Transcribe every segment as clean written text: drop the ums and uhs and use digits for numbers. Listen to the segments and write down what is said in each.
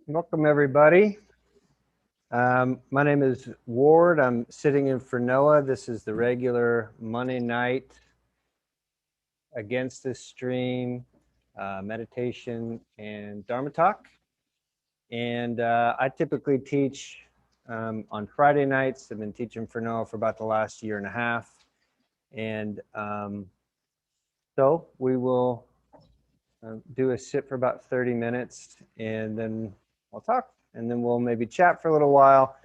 Welcome, everybody. My name is Ward. I'm sitting in for Noah. This is the regular Monday night Against the Stream meditation and Dharma talk. And I typically teach on Friday nights. I've been teaching for Noah for about the last year and a half. And so we will do a sit for about 30 minutes and then we'll talk. And then we'll maybe chat for a little while.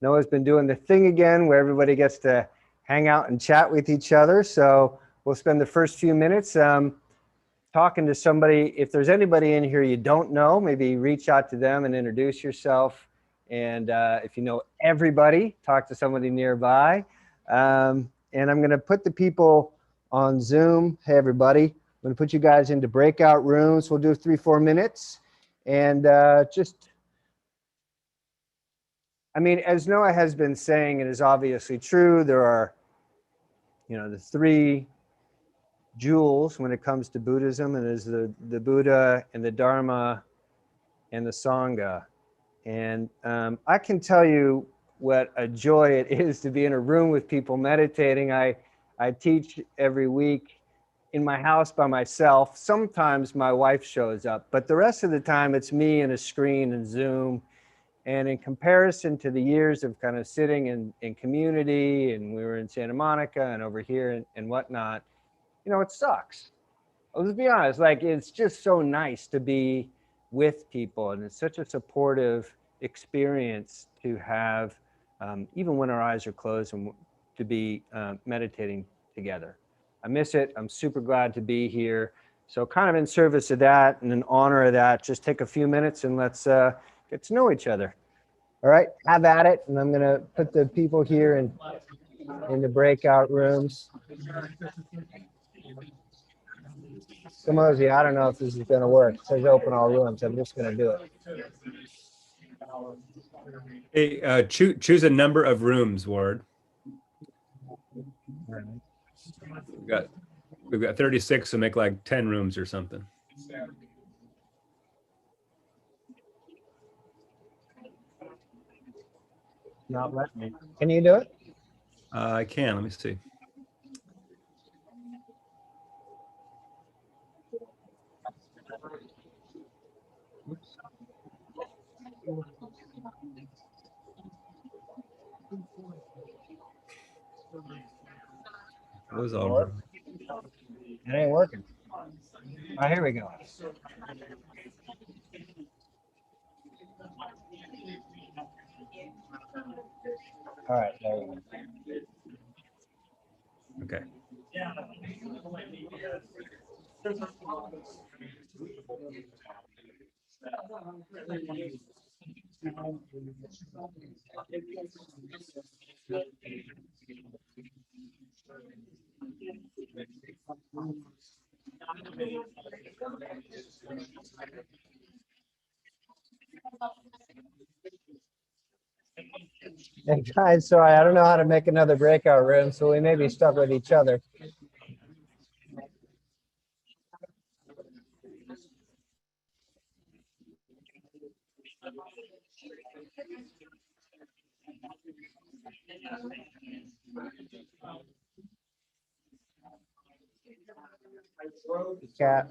Noah's been doing the thing again where everybody gets to hang out and chat with each other. So we'll spend the first few minutes talking to somebody. If there's anybody in here you don't know, maybe reach out to them and introduce yourself. And if you know everybody, talk to somebody nearby. And I'm going to put the people on Zoom. Hey, everybody. I'm going to put you guys into breakout rooms. We'll do 3-4 minutes. And I mean, as Noah has been saying, it is obviously true. There are, the three jewels when it comes to Buddhism, and is the Buddha and the Dharma and the Sangha. And I can tell you what a joy it is to be in a room with people meditating. I teach every week in my house by myself. Sometimes my wife shows up, but the rest of the time it's me and a screen and Zoom. And in comparison to the years of kind of sitting in community, and we were in Santa Monica and over here and whatnot, it sucks. Let's be honest, like it's just so nice to be with people. And it's such a supportive experience to have, even when our eyes are closed, and to be meditating together. I miss it. I'm super glad to be here. So kind of in service of that and in honor of that, just take a few minutes and let's get to know each other. All right, have at it. And I'm going to put the people here in the breakout rooms. Samosi, I don't know if this is going to work. It says open all rooms. I'm just going to do it. Hey, choose a number of rooms, Ward. We've got 36, so make like 10 rooms or something. Not letting me. Can you do it? I can. Let me see. Oops. It was all right. It ain't working. Oh, here we go. All right, there we go. Okay. Hey guys, sorry, I don't know how to make another breakout room, so we may be stuck with each other. Cat.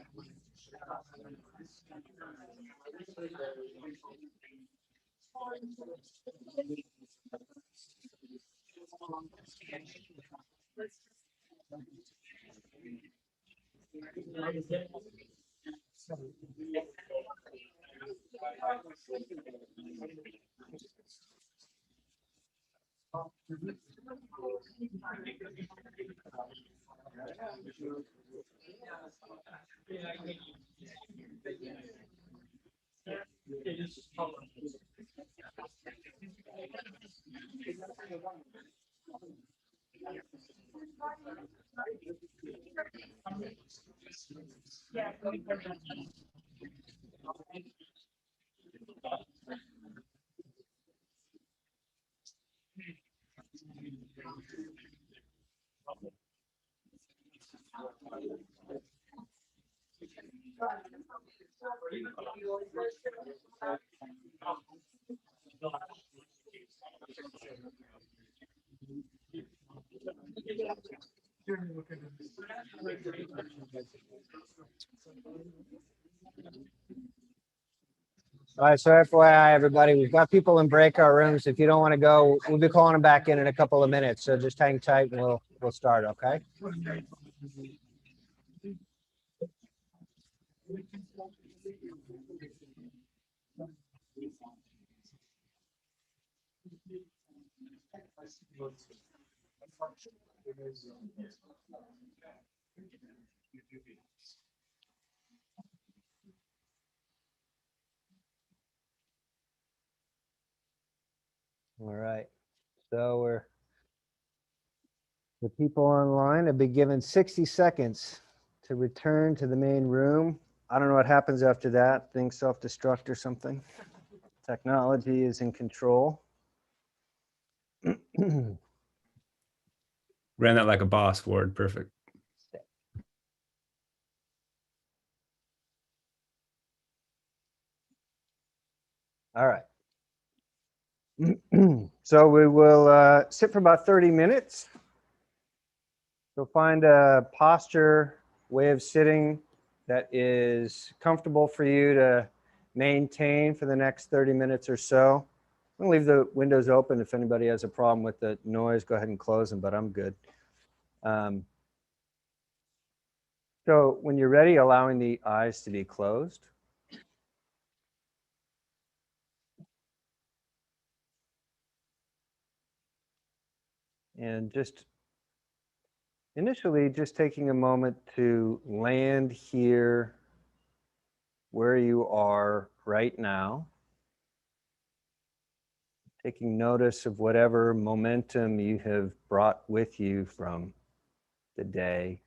All right, so FYI, everybody, we've got people in breakout rooms. If you don't want to go, we'll be calling them back in a couple of minutes. So just hang tight and we'll start, okay? All right. So the people online have been given 60 seconds to return to the main room. I don't know what happens after that. Things self-destruct or something. Technology is in control. Ran that like a boss, Ward. Perfect. All right. So we will sit for about 30 minutes. So find a posture, way of sitting that is comfortable for you to maintain for the next 30 minutes or so. I'm gonna leave the windows open. If anybody has a problem with the noise, go ahead and close them, but I'm good. So when you're ready, allowing the eyes to be closed. And just initially, just taking a moment to land here where you are right now. Taking notice of whatever momentum you have brought with you from the day,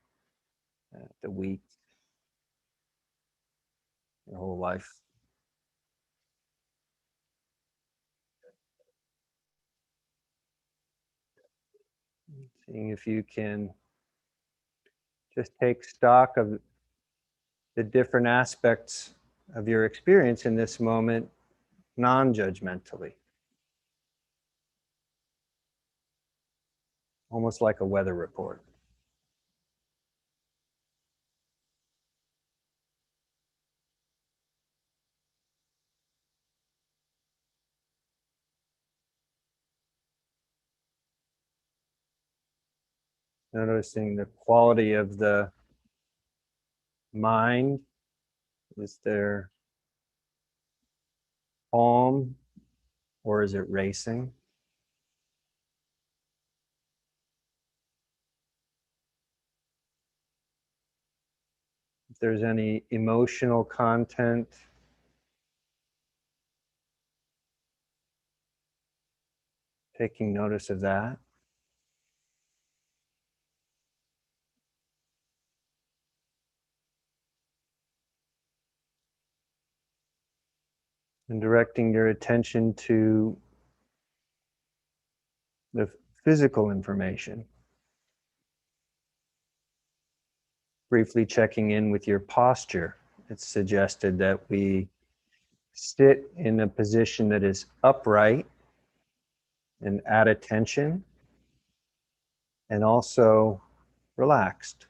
the week, your whole life. Seeing if you can just take stock of the different aspects of your experience in this moment non-judgmentally. Almost like a weather report. Noticing the quality of the mind. Is there calm or is it racing? If there's any emotional content, taking notice of that. And directing your attention to the physical information. Briefly checking in with your posture. It's suggested that we sit in a position that is upright and at attention and also relaxed.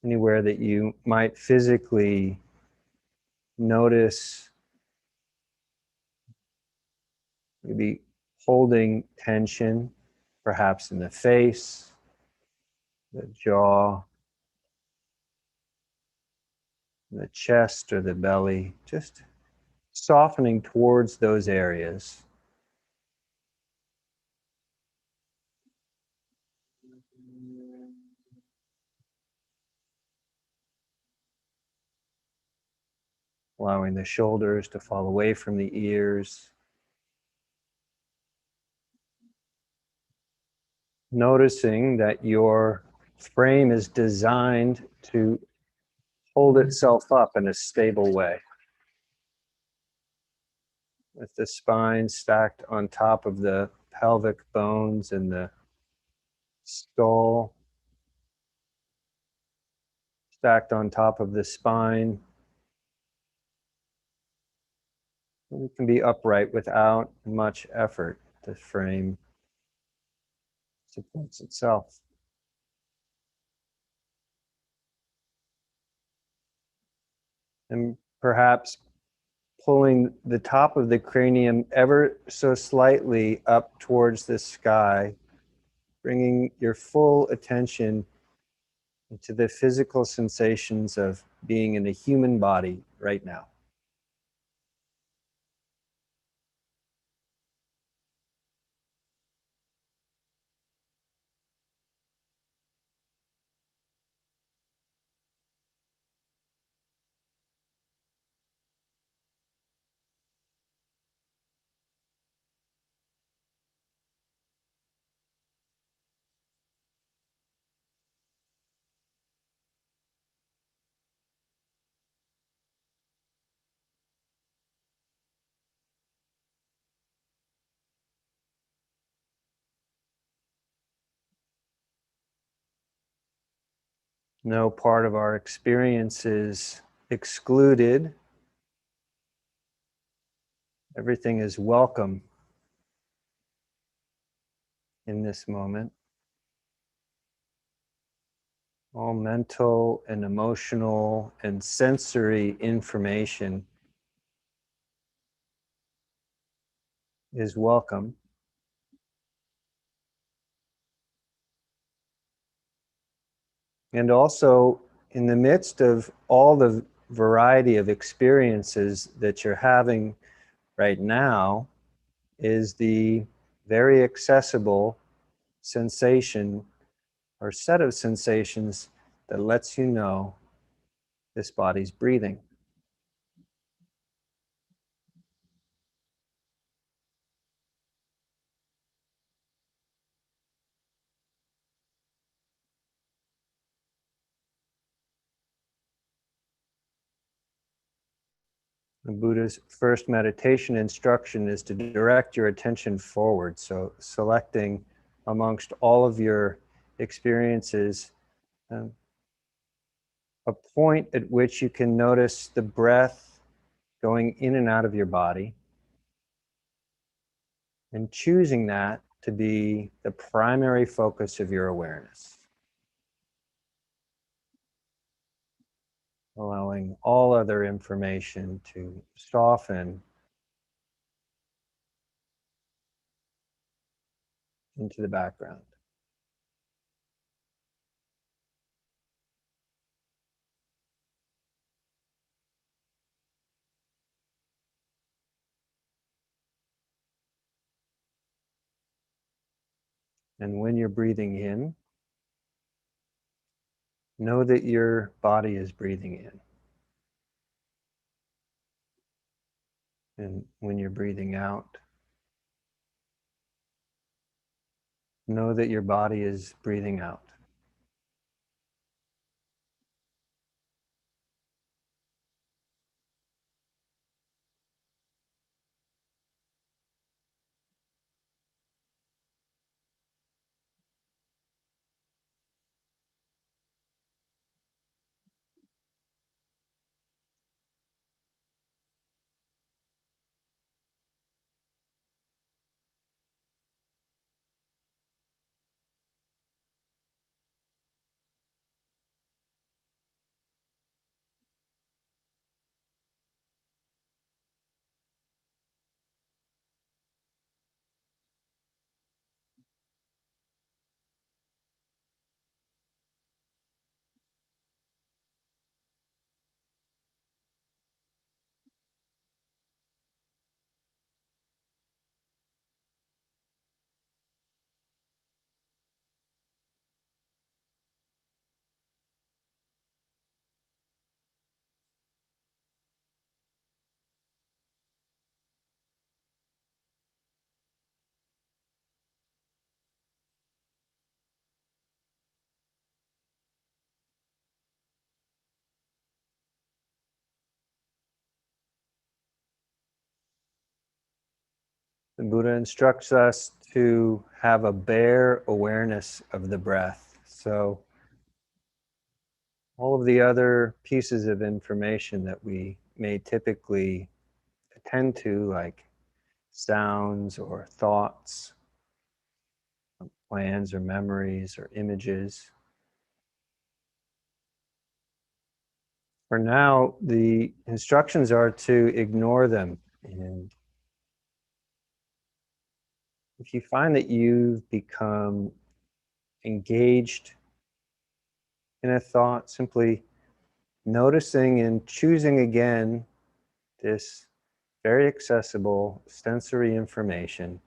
Anywhere that you might physically notice maybe holding tension, perhaps in the face, the jaw, the chest or the belly, just softening towards those areas. Allowing the shoulders to fall away from the ears. Noticing that your frame is designed to hold itself up in a stable way. With the spine stacked on top of the pelvic bones and the skull stacked on top of the spine. It can be upright without much effort. The frame supports itself. And perhaps pulling the top of the cranium ever so slightly up towards the sky, bringing your full attention to the physical sensations of being in a human body right now. No part of our experience is excluded. Everything is welcome in this moment. All mental and emotional and sensory information is welcome. And also, in the midst of all the variety of experiences that you're having right now, is the very accessible sensation or set of sensations that lets you know this body's breathing. The Buddha's first meditation instruction is to direct your attention forward. So, selecting amongst all of your experiences um, a point at which you can notice the breath going in and out of your body, and choosing that to be the primary focus of your awareness. Allowing all other information to soften into the background. And when you're breathing in, know that your body is breathing in. And when you're breathing out, know that your body is breathing out. The Buddha instructs us to have a bare awareness of the breath. So all of the other pieces of information that we may typically attend to, like sounds or thoughts, plans or memories or images, for now, the instructions are to ignore them. And if you find that you've become engaged in a thought, simply noticing and choosing again this very accessible sensory information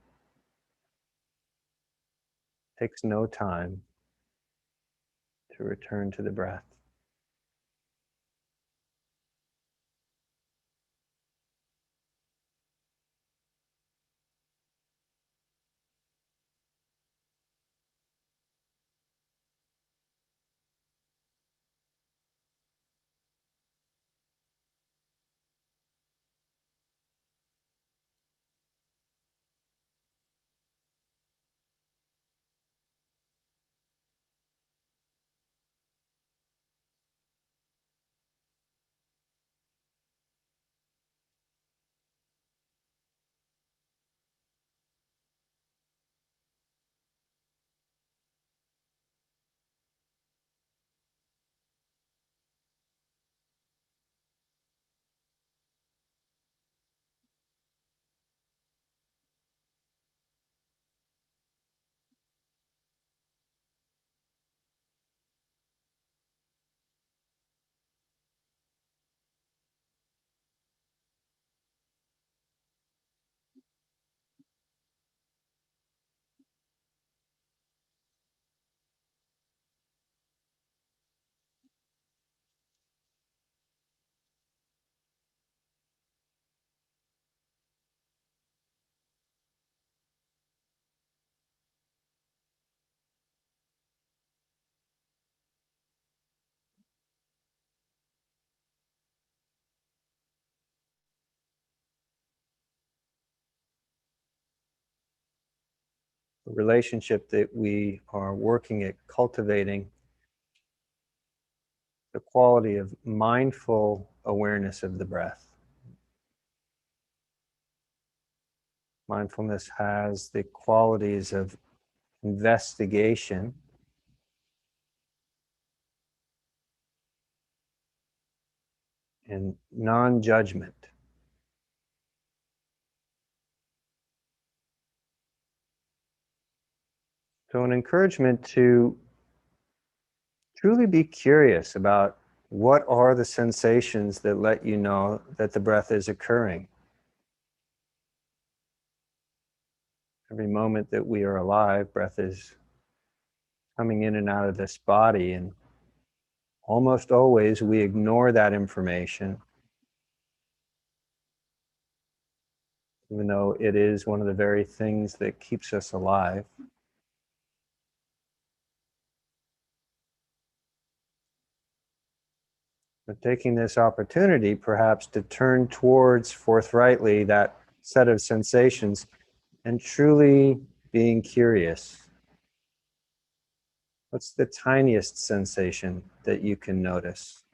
takes no time to return to the breath. The relationship that we are working at cultivating, the quality of mindful awareness of the breath. Mindfulness has the qualities of investigation and non-judgment. So an encouragement to truly be curious about what are the sensations that let you know that the breath is occurring. Every moment that we are alive, breath is coming in and out of this body, and almost always we ignore that information, even though it is one of the very things that keeps us alive. But taking this opportunity perhaps to turn towards forthrightly that set of sensations and truly being curious. What's the tiniest sensation that you can notice?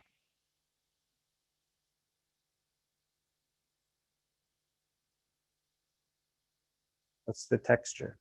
What's the texture?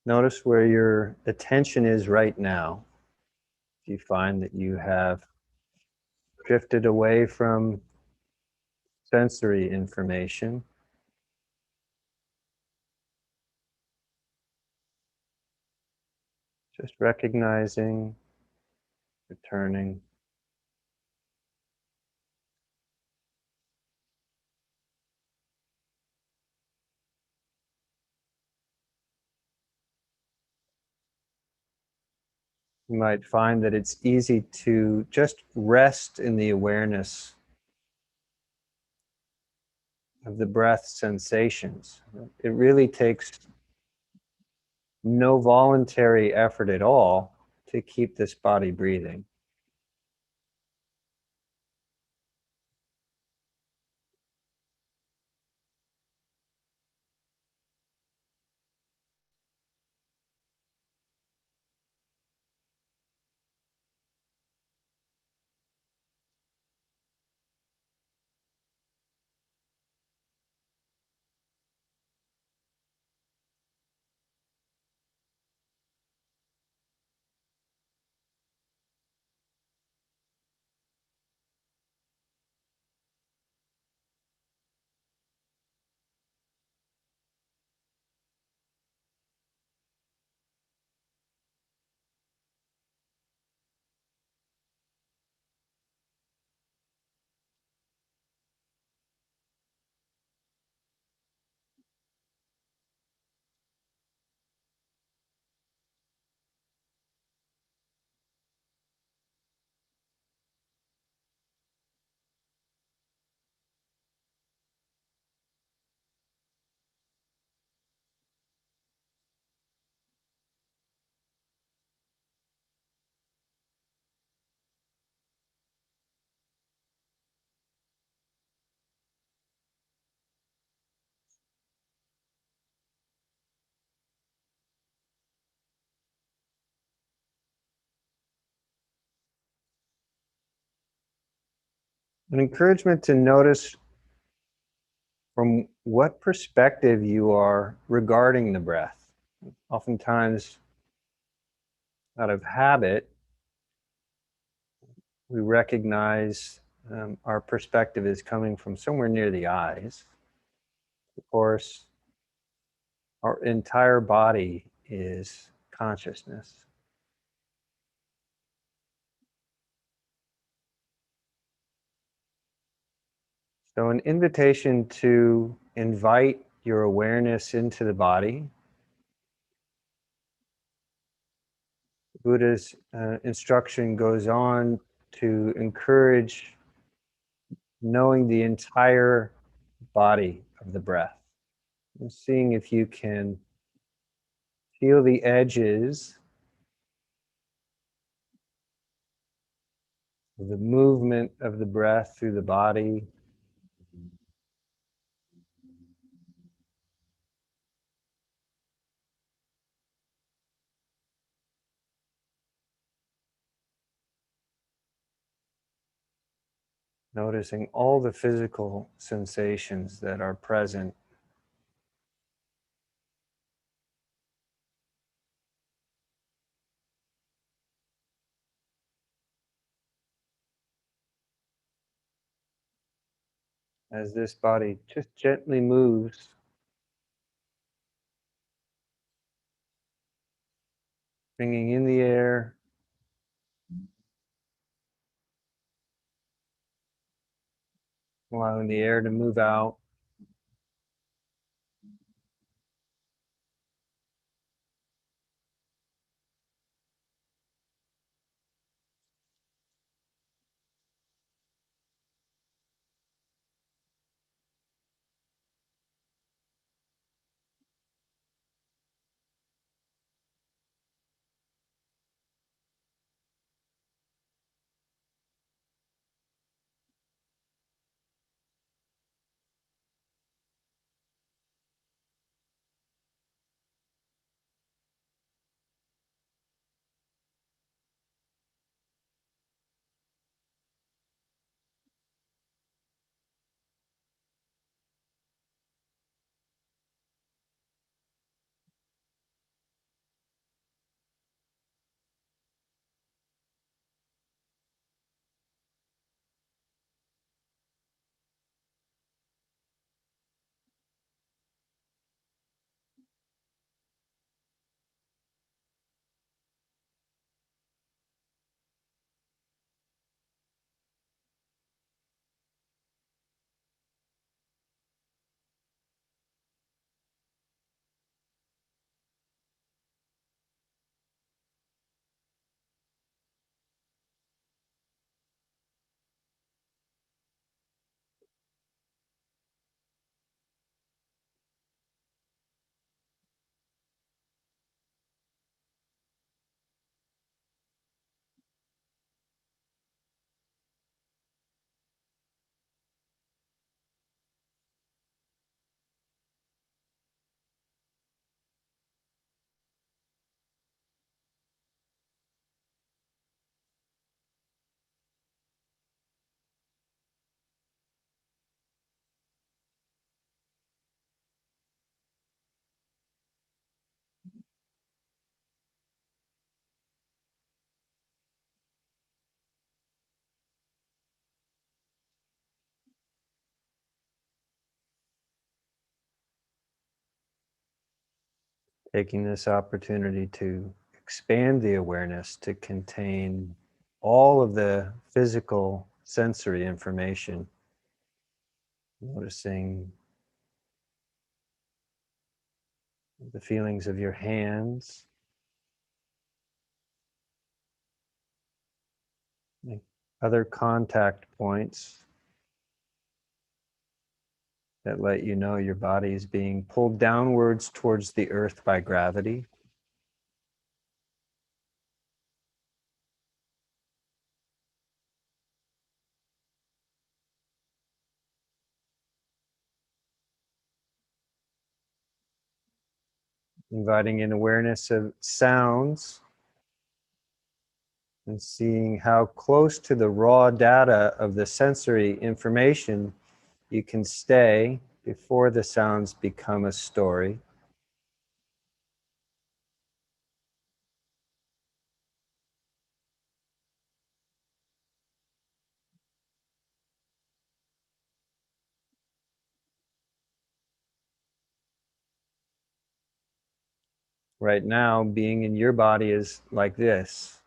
Notice where your attention is right now. If you find that you have drifted away from sensory information, just recognizing, returning. You might find that it's easy to just rest in the awareness of the breath sensations. It really takes no voluntary effort at all to keep this body breathing. An encouragement to notice from what perspective you are regarding the breath. Oftentimes, out of habit, we recognize our perspective is coming from somewhere near the eyes. Of course, our entire body is consciousness. So, an invitation to invite your awareness into the body. Buddha's instruction goes on to encourage knowing the entire body of the breath, and seeing if you can feel the edges of the movement of the breath through the body. Noticing all the physical sensations that are present. As this body just gently moves, bringing in the air, allowing the air to move out. Taking this opportunity to expand the awareness to contain all of the physical sensory information. Noticing the feelings of your hands, other contact points that let you know your body is being pulled downwards towards the earth by gravity. Inviting in awareness of sounds and seeing how close to the raw data of the sensory information you can stay before the sounds become a story. Right now, being in your body is like this.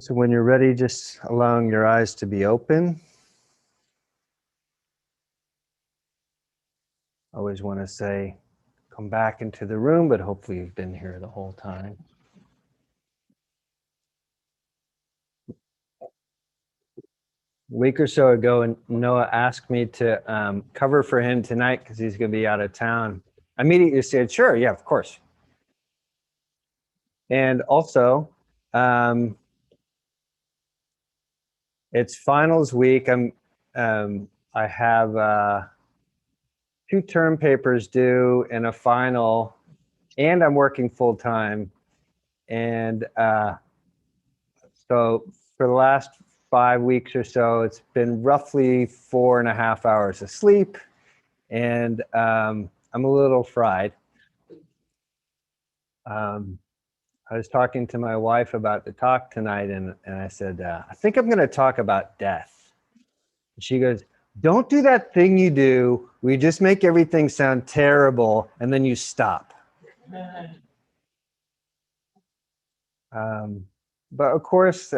So when you're ready, just allowing your eyes to be open. I always want to say, come back into the room, but hopefully you've been here the whole time. A week or so ago, and Noah asked me to cover for him tonight because he's going to be out of town. I immediately said, sure, yeah, of course. And also, it's finals week. I have 2 term papers due and a final, and I'm working full time. And so for the last 5 weeks or so, it's been roughly 4.5 hours of sleep, and I'm a little fried. I was talking to my wife about the talk tonight, and I said, I think I'm going to talk about death. And she goes, don't do that thing you do. We just make everything sound terrible, and then you stop. But of course,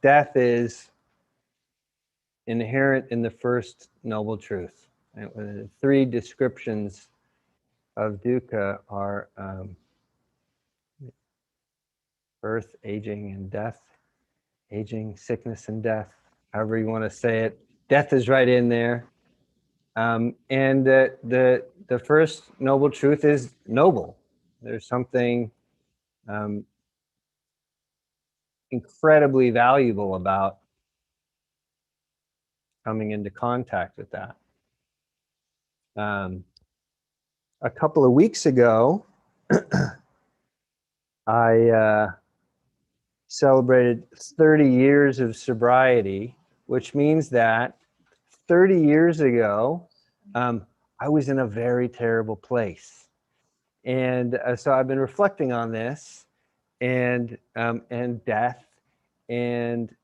death is inherent in the first noble truth. And the 3 descriptions of dukkha are birth, aging, and death. Aging, sickness, and death, however you want to say it. Death is right in there. And the first noble truth is noble. There's something incredibly valuable about coming into contact with that. A couple of weeks ago, I celebrated 30 years of sobriety, which means that 30 years ago, I was in a very terrible place. And so I've been reflecting on this and death, and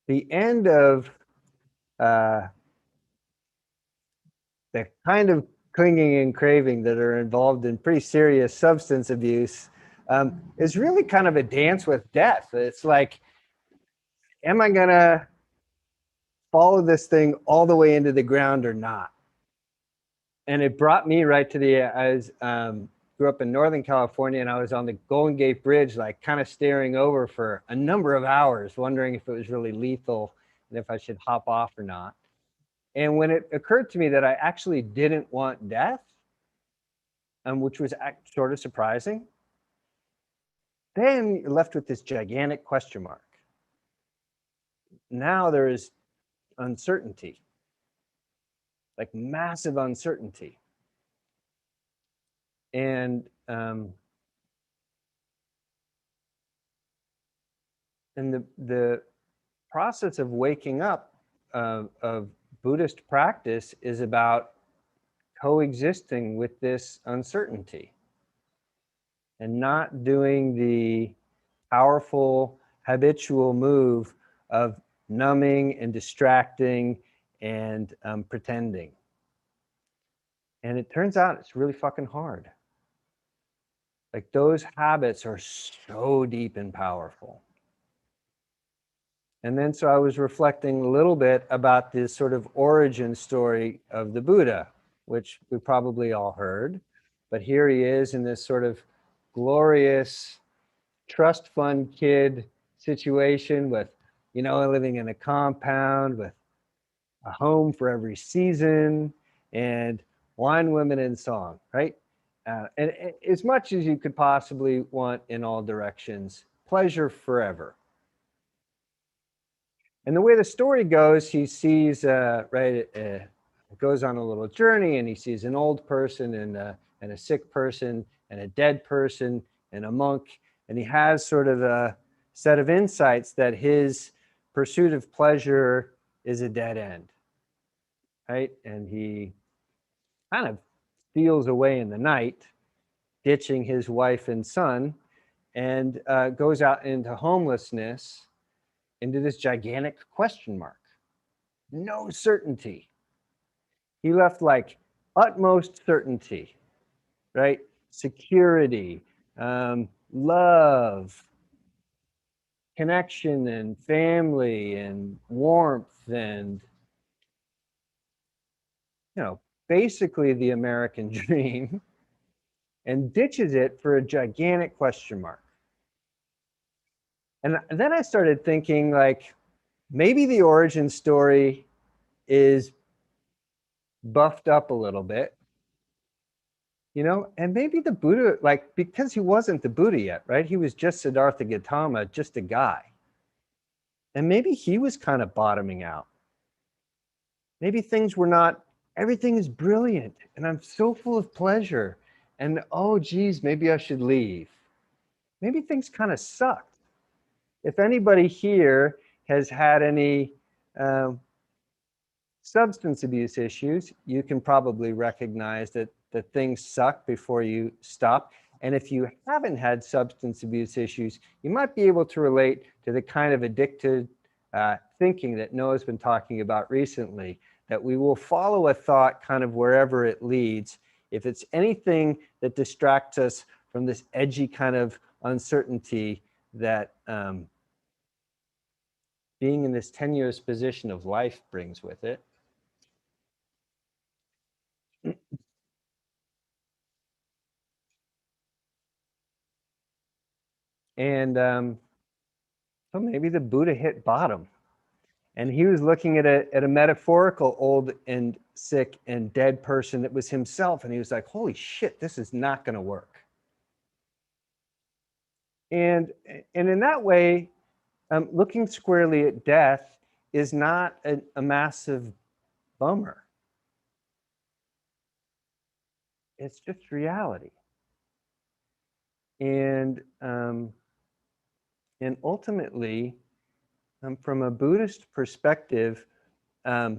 the end of the kind of clinging and craving that are involved in pretty serious substance abuse is really kind of a dance with death. It's like, am I gonna follow this thing all the way into the ground or not? And it brought me right to grew up in Northern California, and I was on the Golden Gate Bridge, like kind of staring over for a number of hours, wondering if it was really lethal and if I should hop off or not. And when it occurred to me that I actually didn't want death, which was sort of surprising, then you're left with this gigantic question mark. Now there is uncertainty, like massive uncertainty. And the process of waking up of Buddhist practice is about coexisting with this uncertainty and not doing the powerful habitual move of numbing and distracting and pretending. And it turns out it's really fucking hard. Like, those habits are so deep and powerful. And then so I was reflecting a little bit about this sort of origin story of the Buddha, which we probably all heard. But here he is in this sort of glorious trust fund kid situation with, living in a compound with a home for every season and wine, women, and song, right? And as much as you could possibly want in all directions, pleasure forever. And the way the story goes, he sees, goes on a little journey, and he sees an old person and a sick person and a dead person and a monk. And he has sort of a set of insights that his pursuit of pleasure is a dead end, right? And he kind of steals away in the night, ditching his wife and son, and goes out into homelessness, into this gigantic question mark. No certainty. He left like utmost certainty, right? security, love, connection, and family, and warmth, and, you know, basically the American dream, and ditches it for a gigantic question mark. And then I started thinking, like, maybe the origin story is buffed up a little bit, you know, and maybe the Buddha, like, because he wasn't the Buddha yet, right? He was just Siddhartha Gautama, just a guy. And maybe he was kind of bottoming out. Maybe things were not, everything is brilliant and I'm so full of pleasure. And oh, geez, maybe I should leave. Maybe things kind of sucked. If anybody here has had any substance abuse issues, you can probably recognize that things suck before you stop. And if you haven't had substance abuse issues, you might be able to relate to the kind of addicted thinking that Noah's been talking about recently, that we will follow a thought kind of wherever it leads. If it's anything that distracts us from this edgy kind of uncertainty that being in this tenuous position of life brings with it. And so maybe the Buddha hit bottom, and he was looking at a metaphorical old and sick and dead person that was himself, and he was like, holy shit, this is not going to work. And in that way, looking squarely at death is not a massive bummer. It's just reality. And ultimately, from a Buddhist perspective, all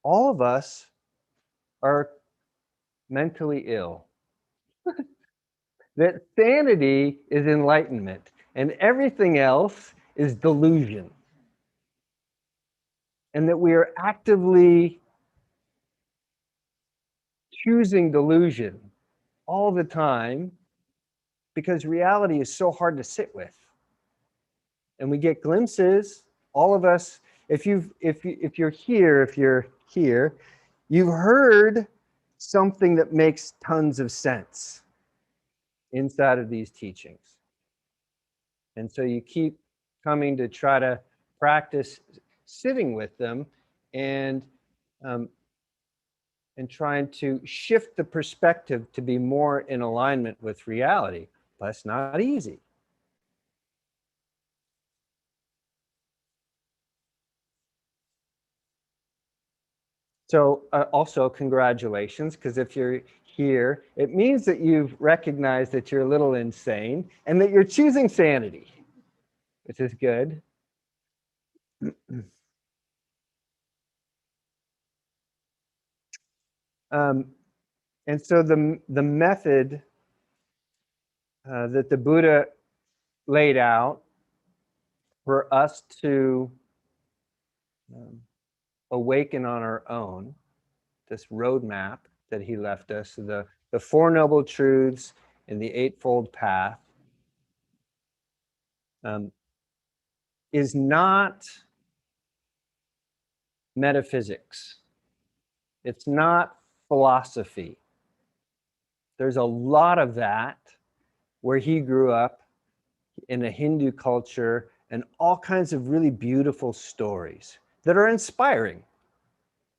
of us are mentally ill. That sanity is enlightenment, and everything else is delusion. And that we are actively choosing delusion all the time because reality is so hard to sit with. And we get glimpses, all of us, if you're here, you've heard something that makes tons of sense inside of these teachings. And so you keep coming to try to practice sitting with them and trying to shift the perspective to be more in alignment with reality. But it's not easy. So also congratulations, because if you're here, it means that you've recognized that you're a little insane and that you're choosing sanity, which is good. And so the method that the Buddha laid out for us to awaken on our own, this roadmap that he left us, the Four Noble Truths and the Eightfold Path, is not metaphysics. It's not philosophy. There's a lot of that where he grew up in a Hindu culture, and all kinds of really beautiful stories that are inspiring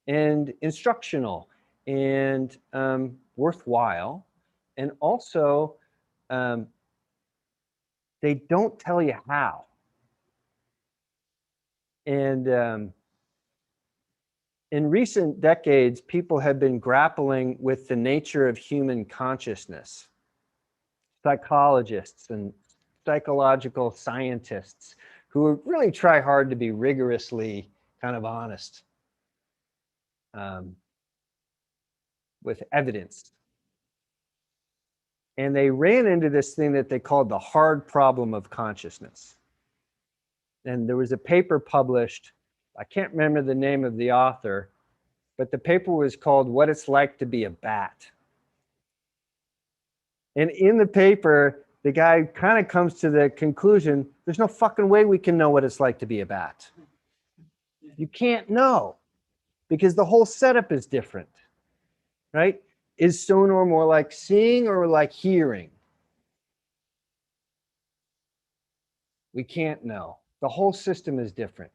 and instructional and worthwhile. And also, they don't tell you how. And in recent decades, people have been grappling with the nature of human consciousness. Psychologists and psychological scientists who really try hard to be rigorously kind of honest with evidence. And they ran into this thing that they called the hard problem of consciousness. And there was a paper published, I can't remember the name of the author, but the paper was called What It's Like to Be a Bat. And in the paper, the guy kind of comes to the conclusion, there's no fucking way we can know what it's like to be a bat. You can't know because the whole setup is different, right? Is sonar more like seeing or like hearing? We can't know. The whole system is different.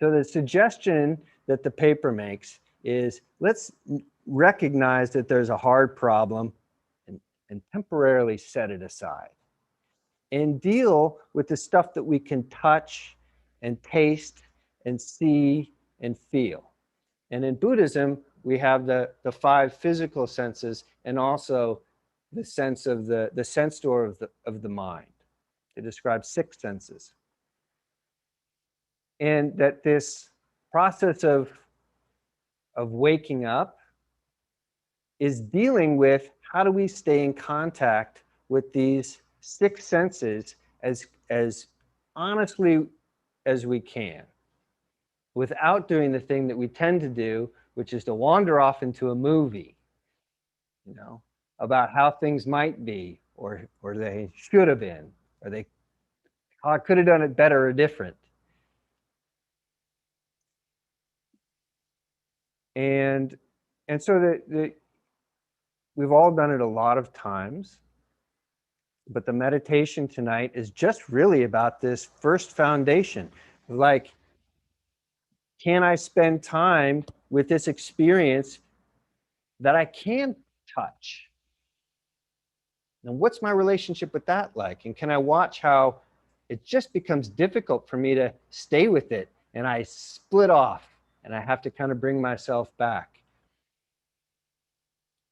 So the suggestion that the paper makes is let's recognize that there's a hard problem and temporarily set it aside and deal with the stuff that we can touch and taste and see and feel. And in Buddhism, we have the five physical senses and also the sense of the sense door of the mind. They describe six senses. And that this process of waking up is dealing with how do we stay in contact with these six senses as honestly as we can without doing the thing that we tend to do, which is to wander off into a movie, you know, about how things might be or they should have been, or they how I could have done it better or different. And so we've all done it a lot of times, but the meditation tonight is just really about this first foundation. Like, can I spend time with this experience that I can touch? And what's my relationship with that like? And can I watch how it just becomes difficult for me to stay with it and I split off and I have to kind of bring myself back?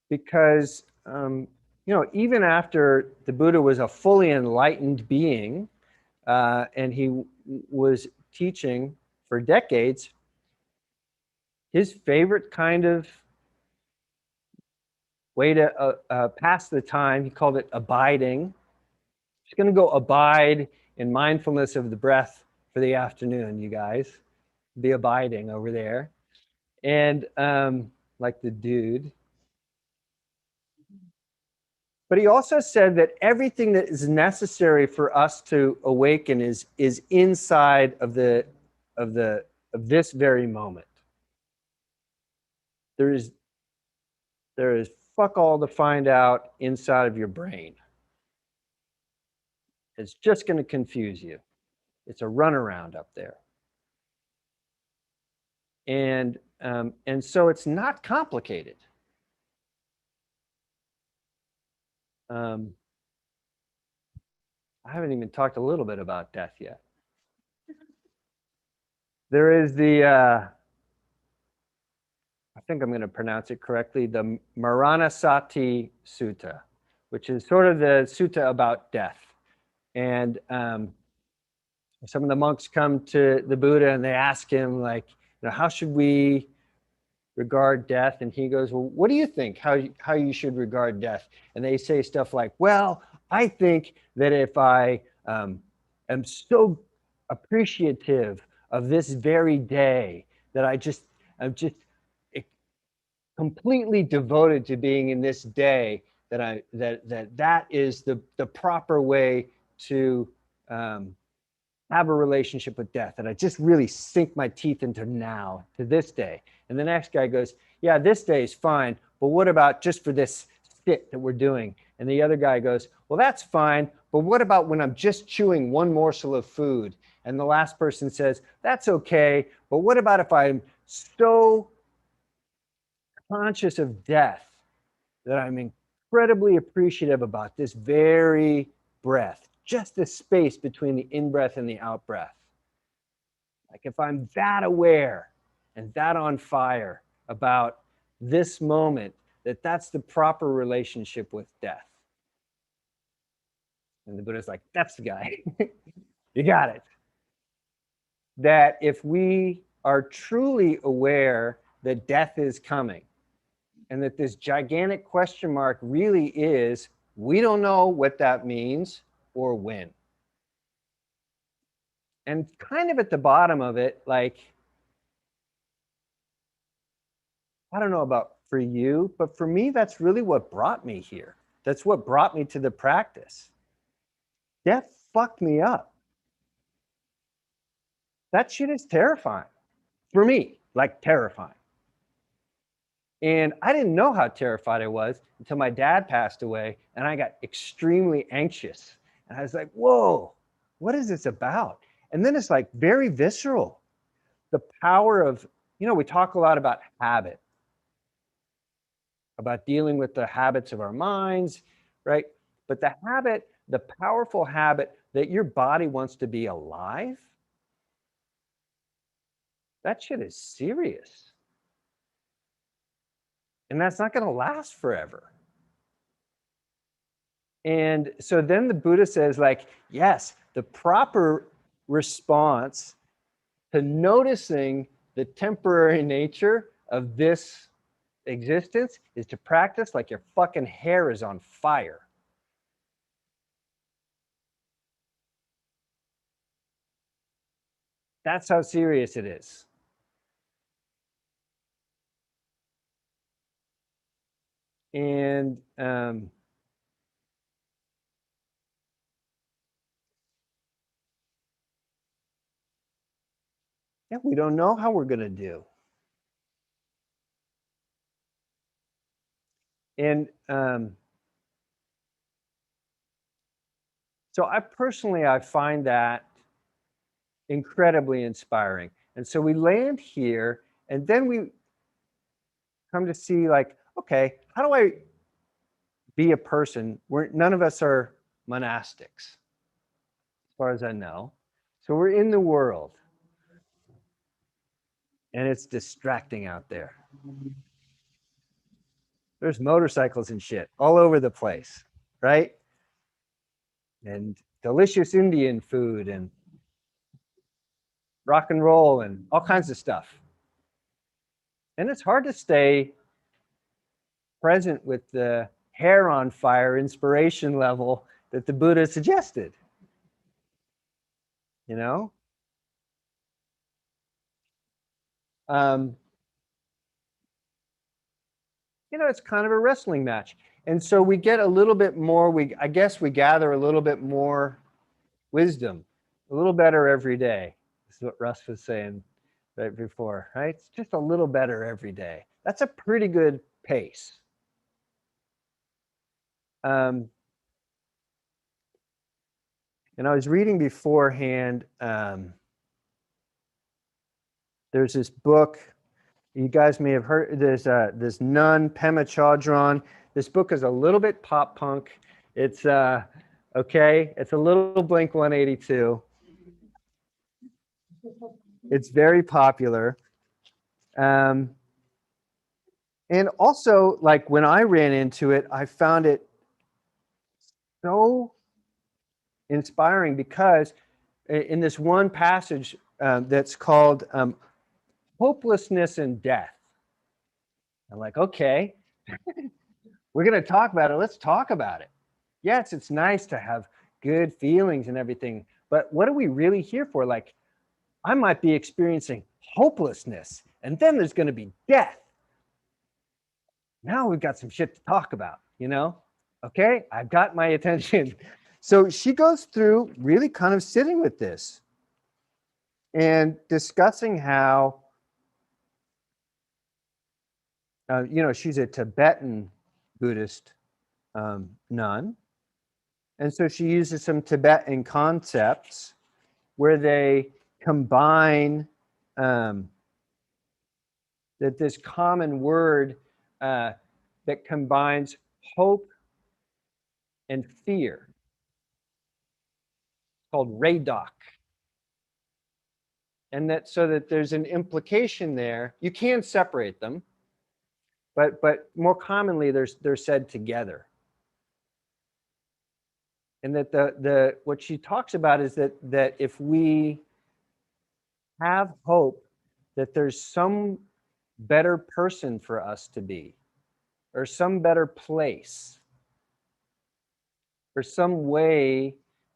Because, even after the Buddha was a fully enlightened being and he was teaching for decades, his favorite kind of way to pass the time, he called it abiding. Just going to go abide in mindfulness of the breath for the afternoon, you guys. Be abiding over there. And like the dude. But he also said that everything that is necessary for us to awaken is inside of this very moment. There is fuck all to find out inside of your brain. It's just going to confuse you. It's a runaround up there. And so it's not complicated. I haven't even talked a little bit about death yet. There is I think I'm going to pronounce it correctly, the Maranasati Sutta, which is sort of the sutta about death. And some of the monks come to the Buddha and they ask him, like, how should we regard death? And he goes, well, what do you think how you should regard death? And they say stuff like, well, I think that if I am so appreciative of this very day that I'm just completely devoted to being in this day, that is the proper way to have a relationship with death, and I just really sink my teeth into now, to this day. And the next guy goes, yeah, this day is fine, but what about just for this sit that we're doing? And the other guy goes, well, that's fine, but what about when I'm just chewing one morsel of food? And the last person says, that's okay, but what about if I'm so conscious of death that I'm incredibly appreciative about this very breath, just the space between the in-breath and the out-breath. Like, if I'm that aware and that on fire about this moment, that's the proper relationship with death. And the Buddha's like, that's the guy. You got it. That if we are truly aware that death is coming and that this gigantic question mark really is, we don't know what that means or when. And kind of at the bottom of it, like, I don't know about for you, but for me, that's really what brought me here. That's what brought me to the practice. Death fucked me up. That shit is terrifying for me, like terrifying. And I didn't know how terrified I was until my dad passed away, and I got extremely anxious. And I was like, whoa, what is this about? And then it's like very visceral. The power of, we talk a lot about habit, about dealing with the habits of our minds, right? But the powerful habit that your body wants to be alive, that shit is serious. And that's not going to last forever. And so then the Buddha says, like, yes, the proper response to noticing the temporary nature of this existence is to practice like your fucking hair is on fire. That's how serious it is. And yeah, we don't know how we're going to do. And so I find that incredibly inspiring. And so we land here, and then we come to see, like, okay, how do I be a person where none of us are monastics, as far as I know. So we're in the world, and it's distracting out there. There's motorcycles and shit all over the place, right? And delicious Indian food and rock and roll and all kinds of stuff. And it's hard to stay present with the hair on fire inspiration level that the Buddha suggested. You know? It's kind of a wrestling match. And so we get a little bit more, I guess we gather a little bit more wisdom, a little better every day. This is what Russ was saying right before, right? It's just a little better every day. That's a pretty good pace. And I was reading beforehand, there's this book, you guys may have heard, there's this nun, Pema Chodron. This book is a little bit pop punk. It's okay, it's a little Blink 182. It's very popular. And also, like, when I ran into it, I found it so inspiring because in this one passage that's called Hopelessness and Death. I'm like, okay, we're going to talk about it. Let's talk about it. Yes, it's nice to have good feelings and everything, but what are we really here for? Like, I might be experiencing hopelessness, and then there's going to be death. Now we've got some shit to talk about, Okay, I've got my attention. So she goes through really kind of sitting with this and discussing how, she's a Tibetan Buddhist nun. And so she uses some Tibetan concepts where they combine that this common word that combines hope and fear, called Radok. And that so that there's an implication there. You can separate them, but more commonly they're said together. And that the what she talks about is that if we have hope that there's some better person for us to be, or some better place, or some way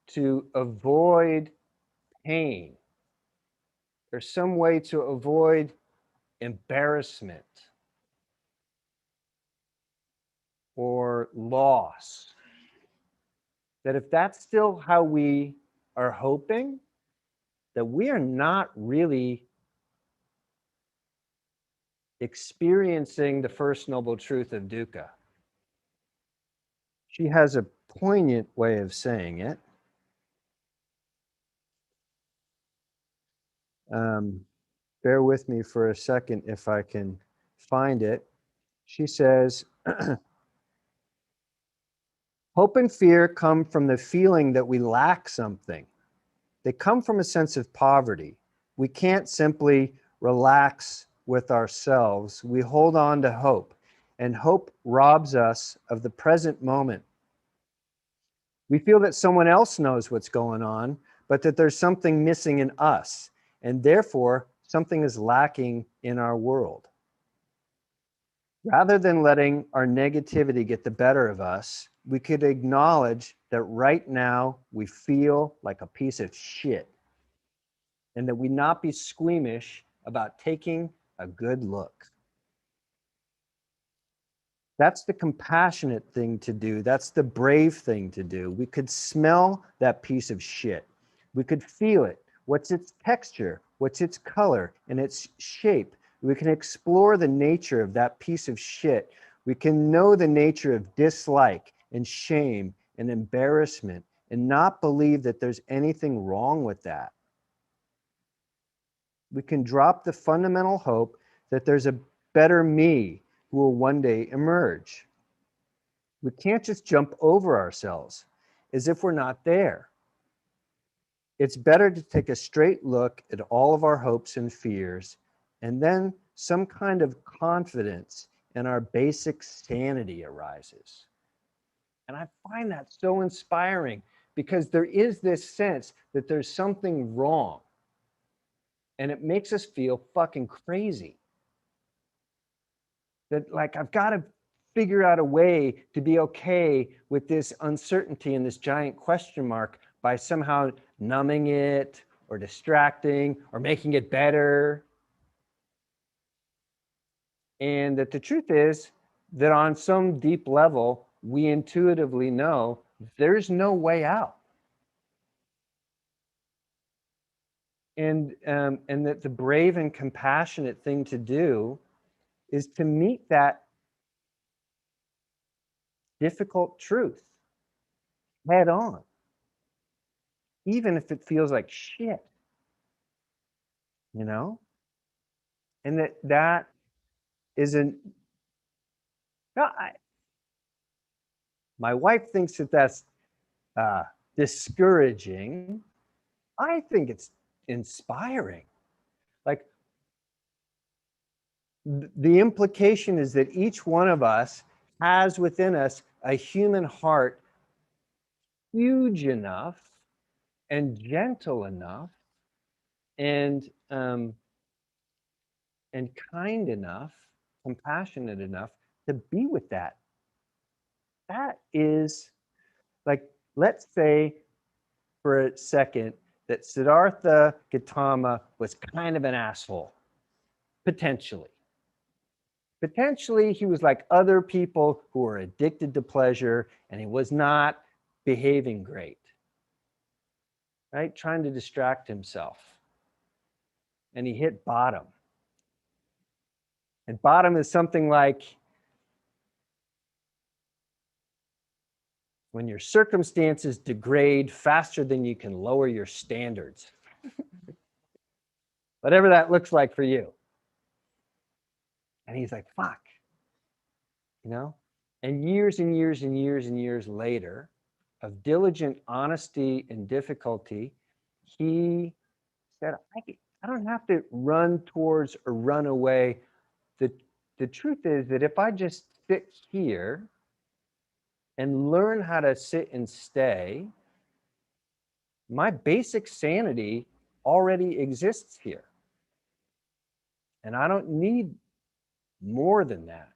to avoid pain, or some way to avoid embarrassment, or loss. That if that's still how we are hoping, that we are not really experiencing the first noble truth of dukkha. She has a poignant way of saying it. Bear with me for a second if I can find it. She says, hope and fear come from the feeling that we lack something. They come from a sense of poverty. We can't simply relax with ourselves. We hold on to hope, and hope robs us of the present moment. We feel that someone else knows what's going on, but that there's something missing in us, and therefore something is lacking in our world. Rather than letting our negativity get the better of us, we could acknowledge that right now we feel like a piece of shit, and that we not be squeamish about taking a good look. That's the compassionate thing to do. That's the brave thing to do. We could smell that piece of shit. We could feel it. What's its texture? What's its color and its shape? We can explore the nature of that piece of shit. We can know the nature of dislike and shame and embarrassment and not believe that there's anything wrong with that. We can drop the fundamental hope that there's a better me who will one day emerge. We can't just jump over ourselves as if we're not there. It's better to take a straight look at all of our hopes and fears, and then some kind of confidence in our basic sanity arises. And I find that so inspiring because there is this sense that there's something wrong, and it makes us feel fucking crazy. That like, I've got to figure out a way to be okay with this uncertainty and this giant question mark by somehow numbing it or distracting or making it better. And that the truth is that on some deep level, we intuitively know there's no way out. And that the brave and compassionate thing to do is to meet that difficult truth head on, even if it feels like shit, you know? And that is an, no, my wife thinks that that's discouraging. I think it's inspiring. Like, the implication is that each one of us has within us a human heart huge enough and gentle enough and kind enough, compassionate enough to be with that. That is like, let's say for a second that Siddhartha Gautama was kind of an asshole, potentially. Potentially, he was like other people who were addicted to pleasure and he was not behaving great, right? Trying to distract himself. And he hit bottom. And bottom is something like when your circumstances degrade faster than you can lower your standards. Whatever that looks like for you. And he's like, fuck, you know? And years and years and years and years later, of diligent honesty and difficulty, he said, I don't have to run towards or run away. The truth is that if I just sit here and learn how to sit and stay, my basic sanity already exists here. And I don't need more than that.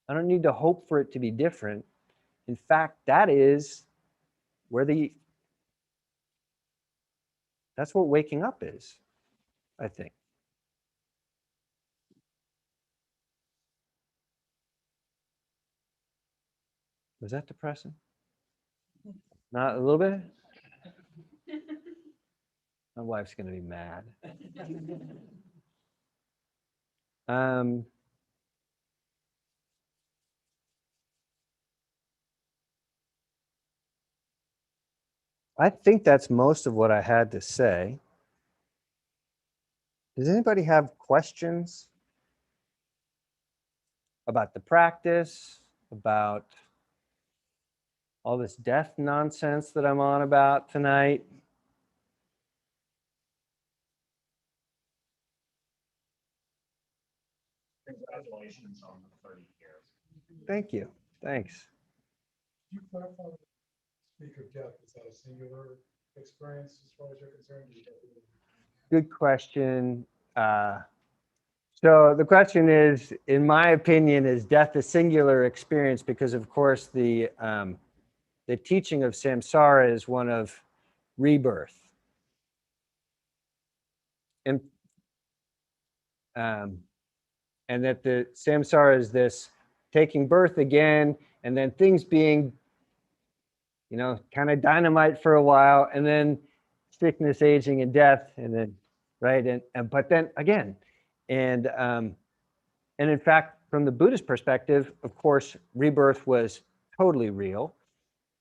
I don't need to hope for it to be different. In fact, that is where that's what waking up is, I think. Was that depressing? Not a little bit? My wife's going to be mad. I think that's most of what I had to say. Does anybody have questions about the practice, about all this death nonsense that I'm on about tonight? Congratulations on the 30 years. Thank you. Thanks. Can you clarify, speak of death, is that a singular experience as far as you're concerned? Good question. So the question is, in my opinion, is death a singular experience? Because of course the teaching of samsara is one of rebirth. And that the samsara is this taking birth again, and then things being, you know, kind of dynamite for a while, and then sickness, aging, and death, and then, right, and but then again, and in fact, from the Buddhist perspective, of course, rebirth was totally real,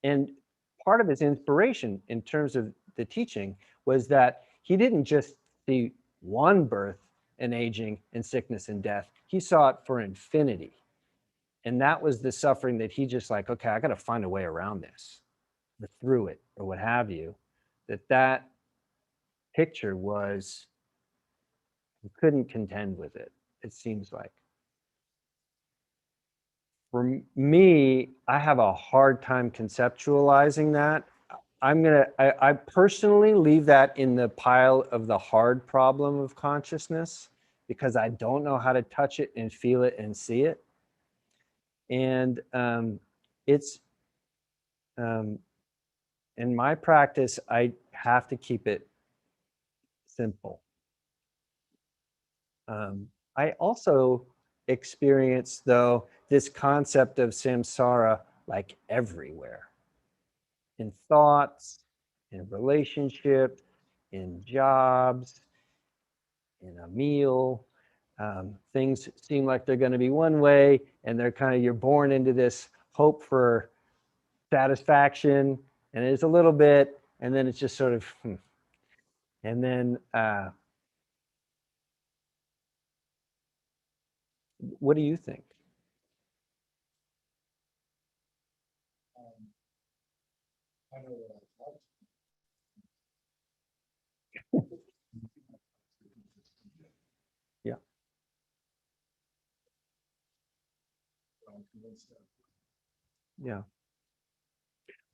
and part of his inspiration in terms of the teaching was that he didn't just see one birth and aging and sickness and death. He saw it for infinity. And that was the suffering that he just like, okay, I got to find a way around this or through it or what have you. That picture was, you couldn't contend with it, it seems like. For me, I have a hard time conceptualizing that. I personally leave that in the pile of the hard problem of consciousness because I don't know how to touch it and feel it and see it. And it's, in my practice, I have to keep it simple. I also experience, though, this concept of samsara like everywhere. In thoughts, in relationships, in jobs, in a meal. Things seem like they're going to be one way, and they're kind of, you're born into this hope for satisfaction, and it's a little bit, and then it's just sort of, and then what do you think? I know what I thought. Yeah. I'm convinced that. Yeah.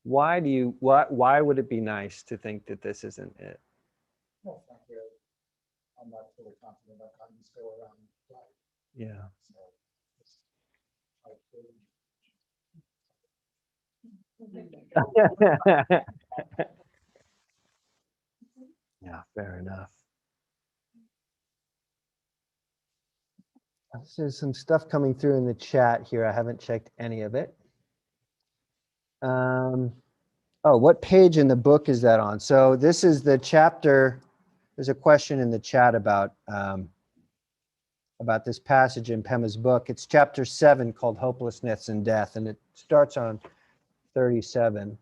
Why do you, why would it be nice to think that this isn't it? Well, frankly, I'm not fully confident about how you go around life. Yeah. So it's, Yeah, fair enough. There's some stuff coming through in the chat here. I haven't checked any of it. Oh, what page in the book is that on? So this is the chapter. There's a question in the chat about this passage in Pema's book. It's chapter 7 called Hopelessness and Death, and it starts on 37.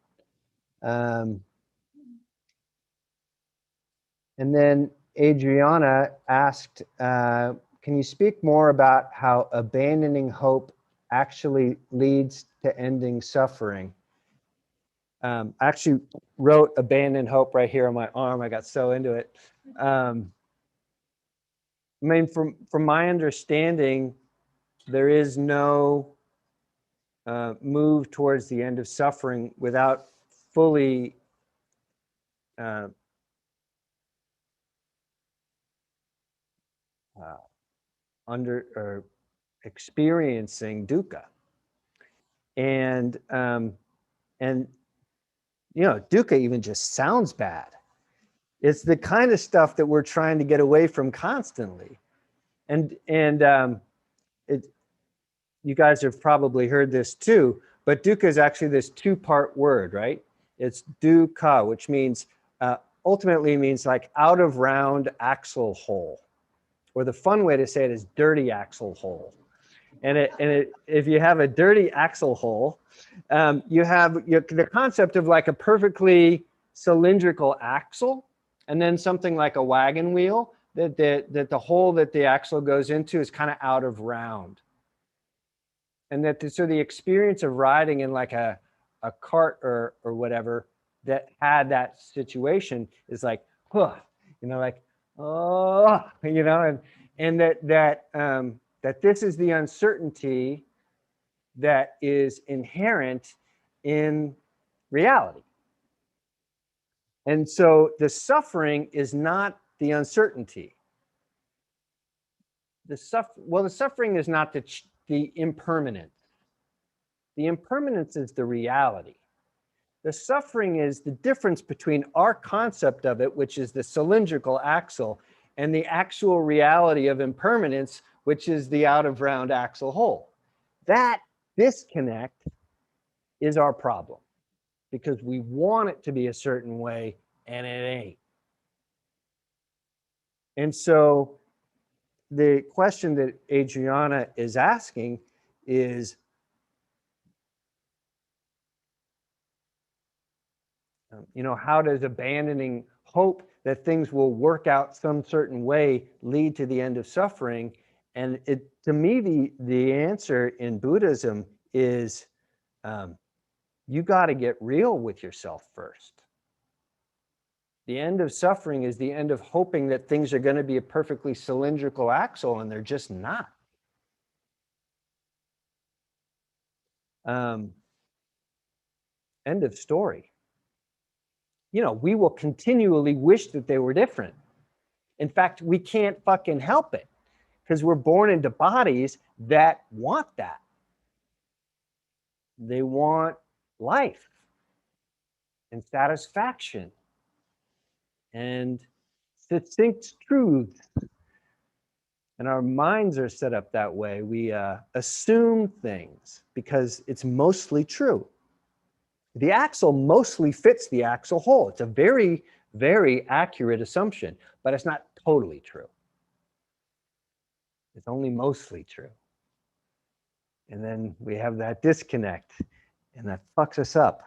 And then Adriana asked, can you speak more about how abandoning hope actually leads to ending suffering? I actually wrote abandon hope right here on my arm. I got so into it. I mean, from my understanding, there is no move towards the end of suffering without fully under or experiencing dukkha, and you know, dukkha even just sounds bad. It's the kind of stuff that we're trying to get away from constantly, and you guys have probably heard this too, But dukkha is actually this two-part word, right? It's dukkha, which means ultimately means like out of round axle hole, or the fun way to say it is dirty axle hole. And if you have a dirty axle hole, you have the concept of like a perfectly cylindrical axle, and then something like a wagon wheel that the hole that the axle goes into is kind of out of round. And so the experience of riding in like a cart or whatever that had that situation is like, huh, like, oh, and that this is the uncertainty that is inherent in reality. And so the suffering is not the uncertainty. The suffering is not the impermanence. The impermanence is the reality. The suffering is the difference between our concept of it, which is the cylindrical axle, and the actual reality of impermanence, which is the out of round axle hole. That disconnect is our problem, because we want it to be a certain way and it ain't. And so the question that Adriana is asking is, how does abandoning hope that things will work out some certain way lead to the end of suffering? And to me, the answer in Buddhism is you got to get real with yourself first. The end of suffering is the end of hoping that things are going to be a perfectly cylindrical axle, and they're just not. End of story. We will continually wish that they were different. In fact, we can't fucking help it, because we're born into bodies that want that. They want life and satisfaction and succinct truth. And our minds are set up that way. We assume things because it's mostly true. The axle mostly fits the axle hole. It's a very, very accurate assumption, but it's not totally true. It's only mostly true. And then we have that disconnect, and that fucks us up.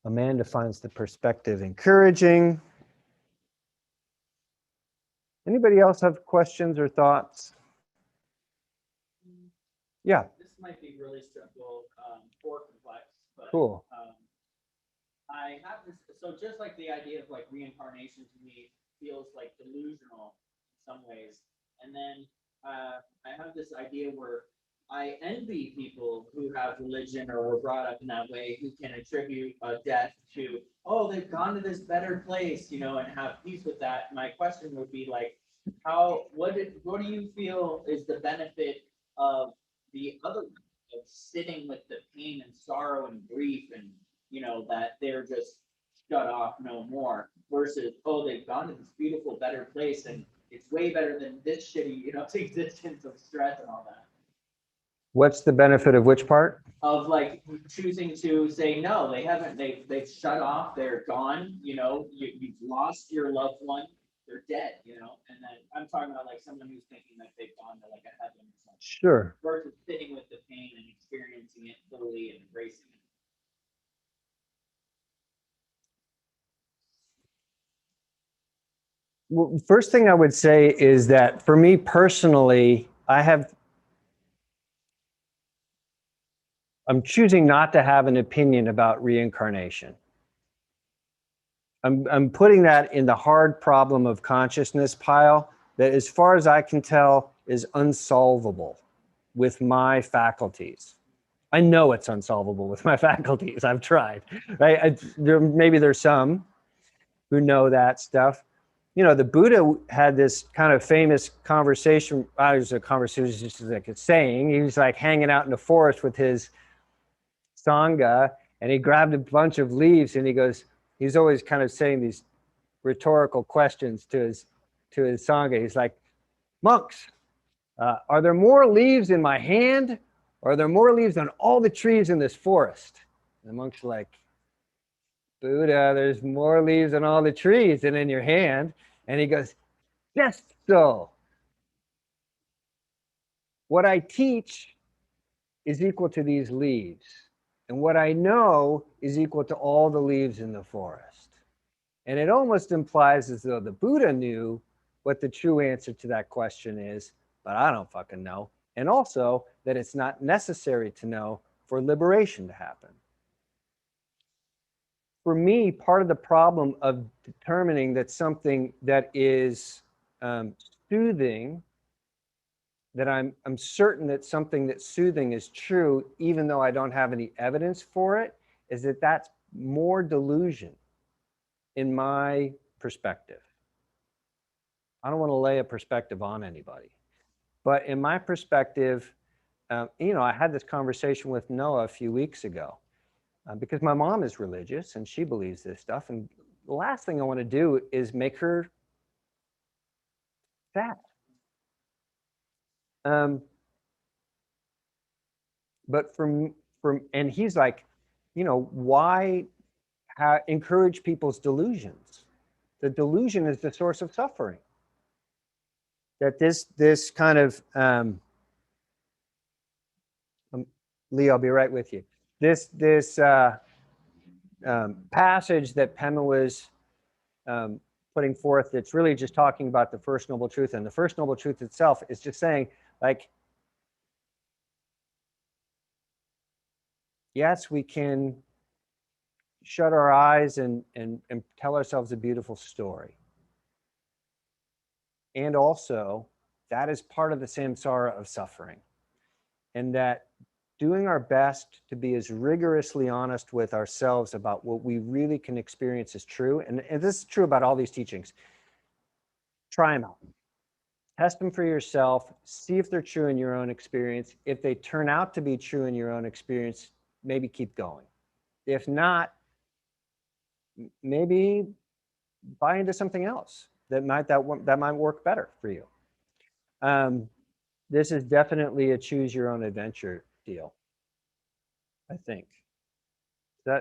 Amanda finds the perspective encouraging. Anybody else have questions or thoughts? Yeah. This might be really simple or complex, but Cool. I have this. So just like the idea of like reincarnation to me feels like delusional in some ways, and then I have this idea where I envy people who have religion or were brought up in that way, who can attribute a death to, oh, they've gone to this better place, and have peace with that. My question would be like, what do you feel is the benefit of the other, of sitting with the pain and sorrow and grief and that they're just shut off no more, versus, oh, they've gone to this beautiful better place and it's way better than this shitty existence of stress and all that. What's the benefit of which part? Of like choosing to say no, they haven't, they've shut off, they're gone, you've lost your loved one, they're dead, and then I'm talking about like someone who's thinking that they've gone to like a heaven or something. Sure. Versus sitting with the pain and experiencing it fully and embracing it. Well, first thing I would say is that for me personally, I'm choosing not to have an opinion about reincarnation. I'm putting that in the hard problem of consciousness pile that, as far as I can tell, is unsolvable with my faculties. I know it's unsolvable with my faculties. I've tried, right? Maybe there's some who know that stuff. The Buddha had this kind of famous conversation. It was a conversation, just like a saying. He was like hanging out in the forest with his Sangha, and he grabbed a bunch of leaves, and he goes, he's always kind of saying these rhetorical questions to his Sangha. He's like, monks, are there more leaves in my hand, or are there more leaves on all the trees in this forest? And the monk's like, Buddha, there's more leaves on all the trees than in your hand. And he goes, just so. What I teach is equal to these leaves. And what I know is equal to all the leaves in the forest. And it almost implies as though the Buddha knew what the true answer to that question is, but I don't fucking know. And also that it's not necessary to know for liberation to happen. For me, part of the problem of determining that something that is soothing, that I'm certain that something that's soothing is true, even though I don't have any evidence for it, is that that's more delusion in my perspective. I don't want to lay a perspective on anybody, but in my perspective, you know, I had this conversation with Noah a few weeks ago because my mom is religious and she believes this stuff. And the last thing I want to do is make her sad. But and he's like, you know, why encourage people's delusions? The delusion is the source of suffering. That this kind of, Lee, I'll be right with you. This passage that Pema was putting forth, it's really just talking about the First Noble Truth. And the First Noble Truth itself is just saying, like, yes, we can shut our eyes and tell ourselves a beautiful story. And also, that is part of the samsara of suffering. And that doing our best to be as rigorously honest with ourselves about what we really can experience as true, and this is true about all these teachings, try them out. Test them for yourself, see if they're true in your own experience. If they turn out to be true in your own experience, maybe keep going. If not, maybe buy into something else that might work better for you. This is definitely a choose your own adventure deal, I think. Yeah,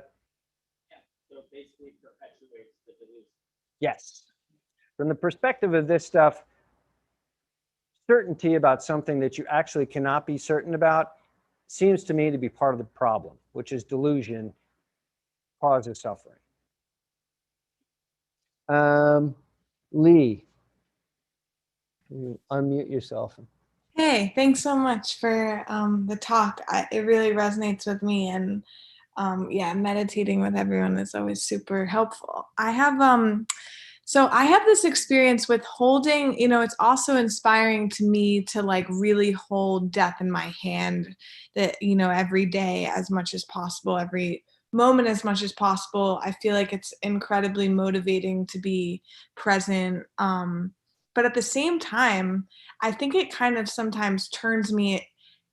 so basically perpetuates the delusion. Yes. From the perspective of this stuff, certainty about something that you actually cannot be certain about seems to me to be part of the problem, which is delusion causes suffering. Lee, unmute yourself. Hey, thanks so much for the talk. It really resonates with me, and yeah, meditating with everyone is always super helpful. I have this experience with holding, you know, it's also inspiring to me to like really hold death in my hand, that, you know, every day as much as possible, every moment as much as possible. I feel like it's incredibly motivating to be present. But at the same time, I think it kind of sometimes turns me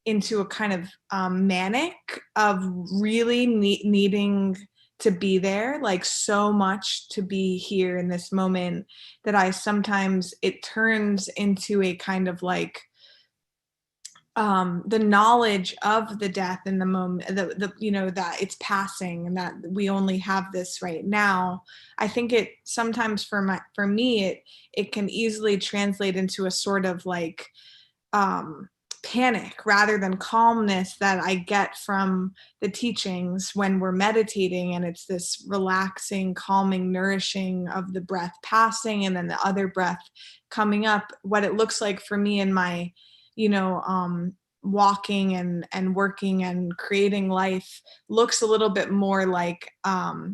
into a kind of manic of really needing to be there, like so much to be here in this moment, that I sometimes, it turns into a kind of like the knowledge of the death in the moment, the you know, that it's passing and that we only have this right now. I think it sometimes for me it can easily translate into a sort of like panic rather than calmness that I get from the teachings when we're meditating, and it's this relaxing, calming, nourishing of the breath passing and then the other breath coming up. What it looks like for me in my, you know, walking and working and creating life looks a little bit more like I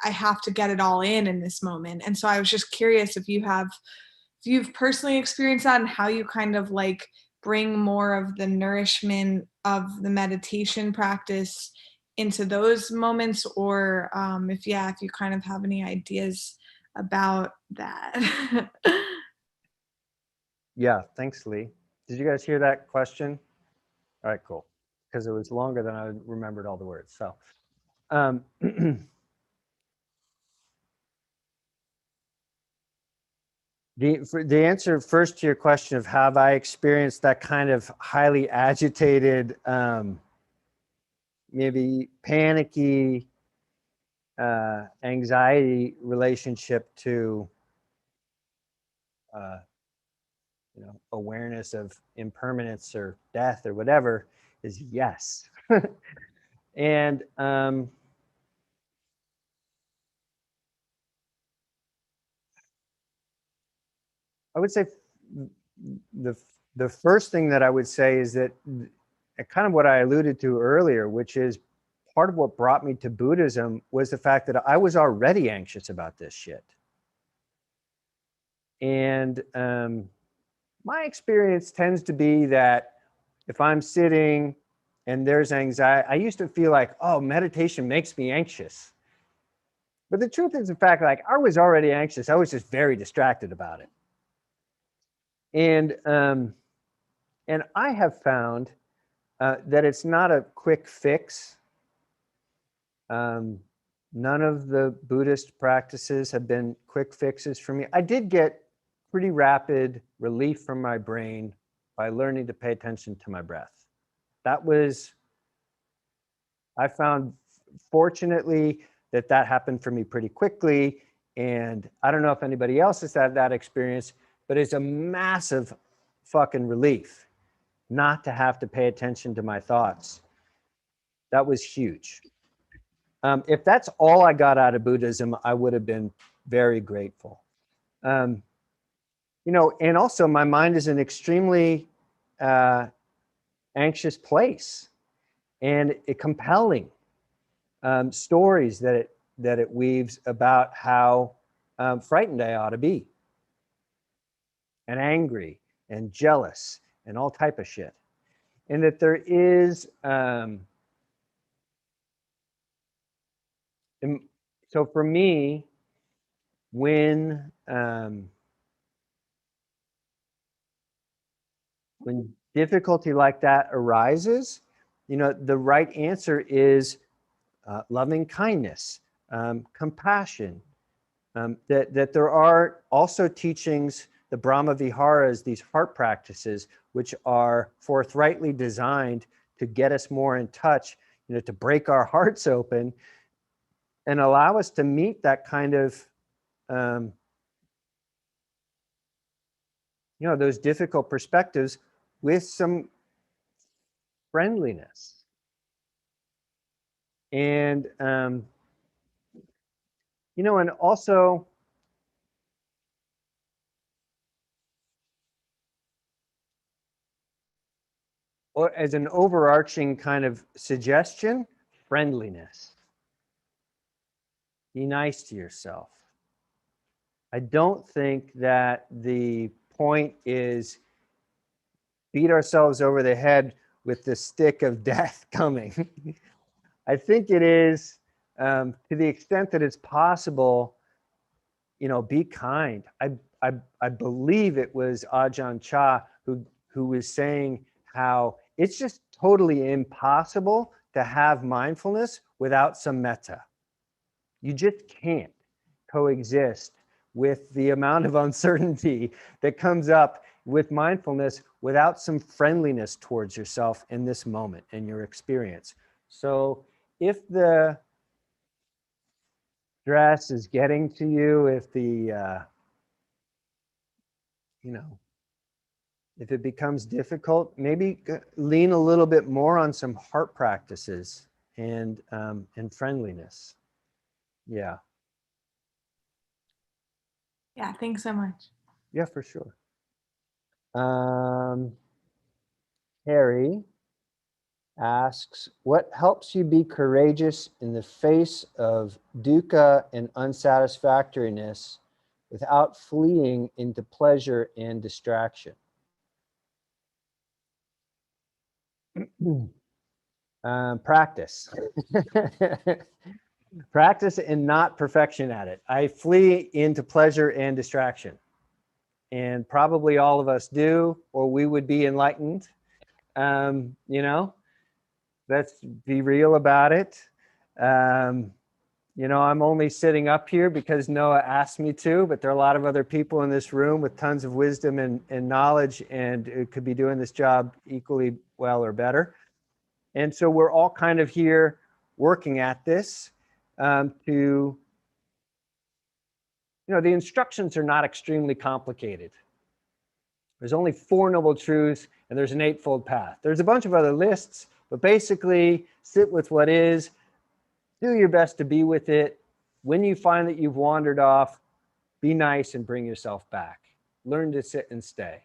have to get it all in this moment. And so I was just curious if you've personally experienced that and how you kind of like bring more of the nourishment of the meditation practice into those moments, or if you kind of have any ideas about that. Yeah, thanks, Lee. Did you guys hear that question? All right, cool. Because it was longer than I remembered all the words. So The answer first to your question of have I experienced that kind of highly agitated, maybe panicky, anxiety relationship to, awareness of impermanence or death or whatever is yes. And I would say the the first thing that I would say is that kind of what I alluded to earlier, which is part of what brought me to Buddhism was the fact that I was already anxious about this shit. And my experience tends to be that if I'm sitting and there's anxiety, I used to feel like, oh, meditation makes me anxious. But the truth is, in fact, like I was already anxious. I was just very distracted about it. And I have found that it's not a quick fix. None of the Buddhist practices have been quick fixes for me. I did get pretty rapid relief from my brain by learning to pay attention to my breath. That was, I found fortunately that happened for me pretty quickly. And I don't know if anybody else has had that experience, but it's a massive fucking relief not to have to pay attention to my thoughts. That was huge. If that's all I got out of Buddhism, I would have been very grateful. And also my mind is an extremely anxious place, and compelling stories that it weaves about how frightened I ought to be, and angry and jealous and all type of shit. And that there is so for me, when difficulty like that arises, the right answer is loving kindness, compassion. That there are also teachings, the Brahma Viharas, these heart practices, which are forthrightly designed to get us more in touch, to break our hearts open and allow us to meet that kind of, those difficult perspectives with some friendliness. And, and also, or as an overarching kind of suggestion, friendliness. Be nice to yourself. I don't think that the point is beat ourselves over the head with the stick of death coming. I think it is, to the extent that it's possible, be kind. I believe it was Ajahn Chah who was saying how it's just totally impossible to have mindfulness without some metta. You just can't coexist with the amount of uncertainty that comes up with mindfulness without some friendliness towards yourself in this moment in your experience. So if the stress is getting to you, if the, if it becomes difficult, maybe lean a little bit more on some heart practices and friendliness. Yeah. Yeah, thanks so much. Yeah, for sure. Harry asks, what helps you be courageous in the face of dukkha and unsatisfactoriness without fleeing into pleasure and distraction? Practice. Practice and not perfection at it. I flee into pleasure and distraction. And probably all of us do, or we would be enlightened. Let's be real about it. You know, I'm only sitting up here because Noah asked me to, but there are a lot of other people in this room with tons of wisdom and knowledge, and it could be doing this job equally well or better. And so we're all kind of here working at this to, you know, the instructions are not extremely complicated. There's only 4 noble truths and there's an 8-fold path. There's a bunch of other lists, but basically sit with what is, do your best to be with it. When you find that you've wandered off, be nice and bring yourself back. Learn to sit and stay.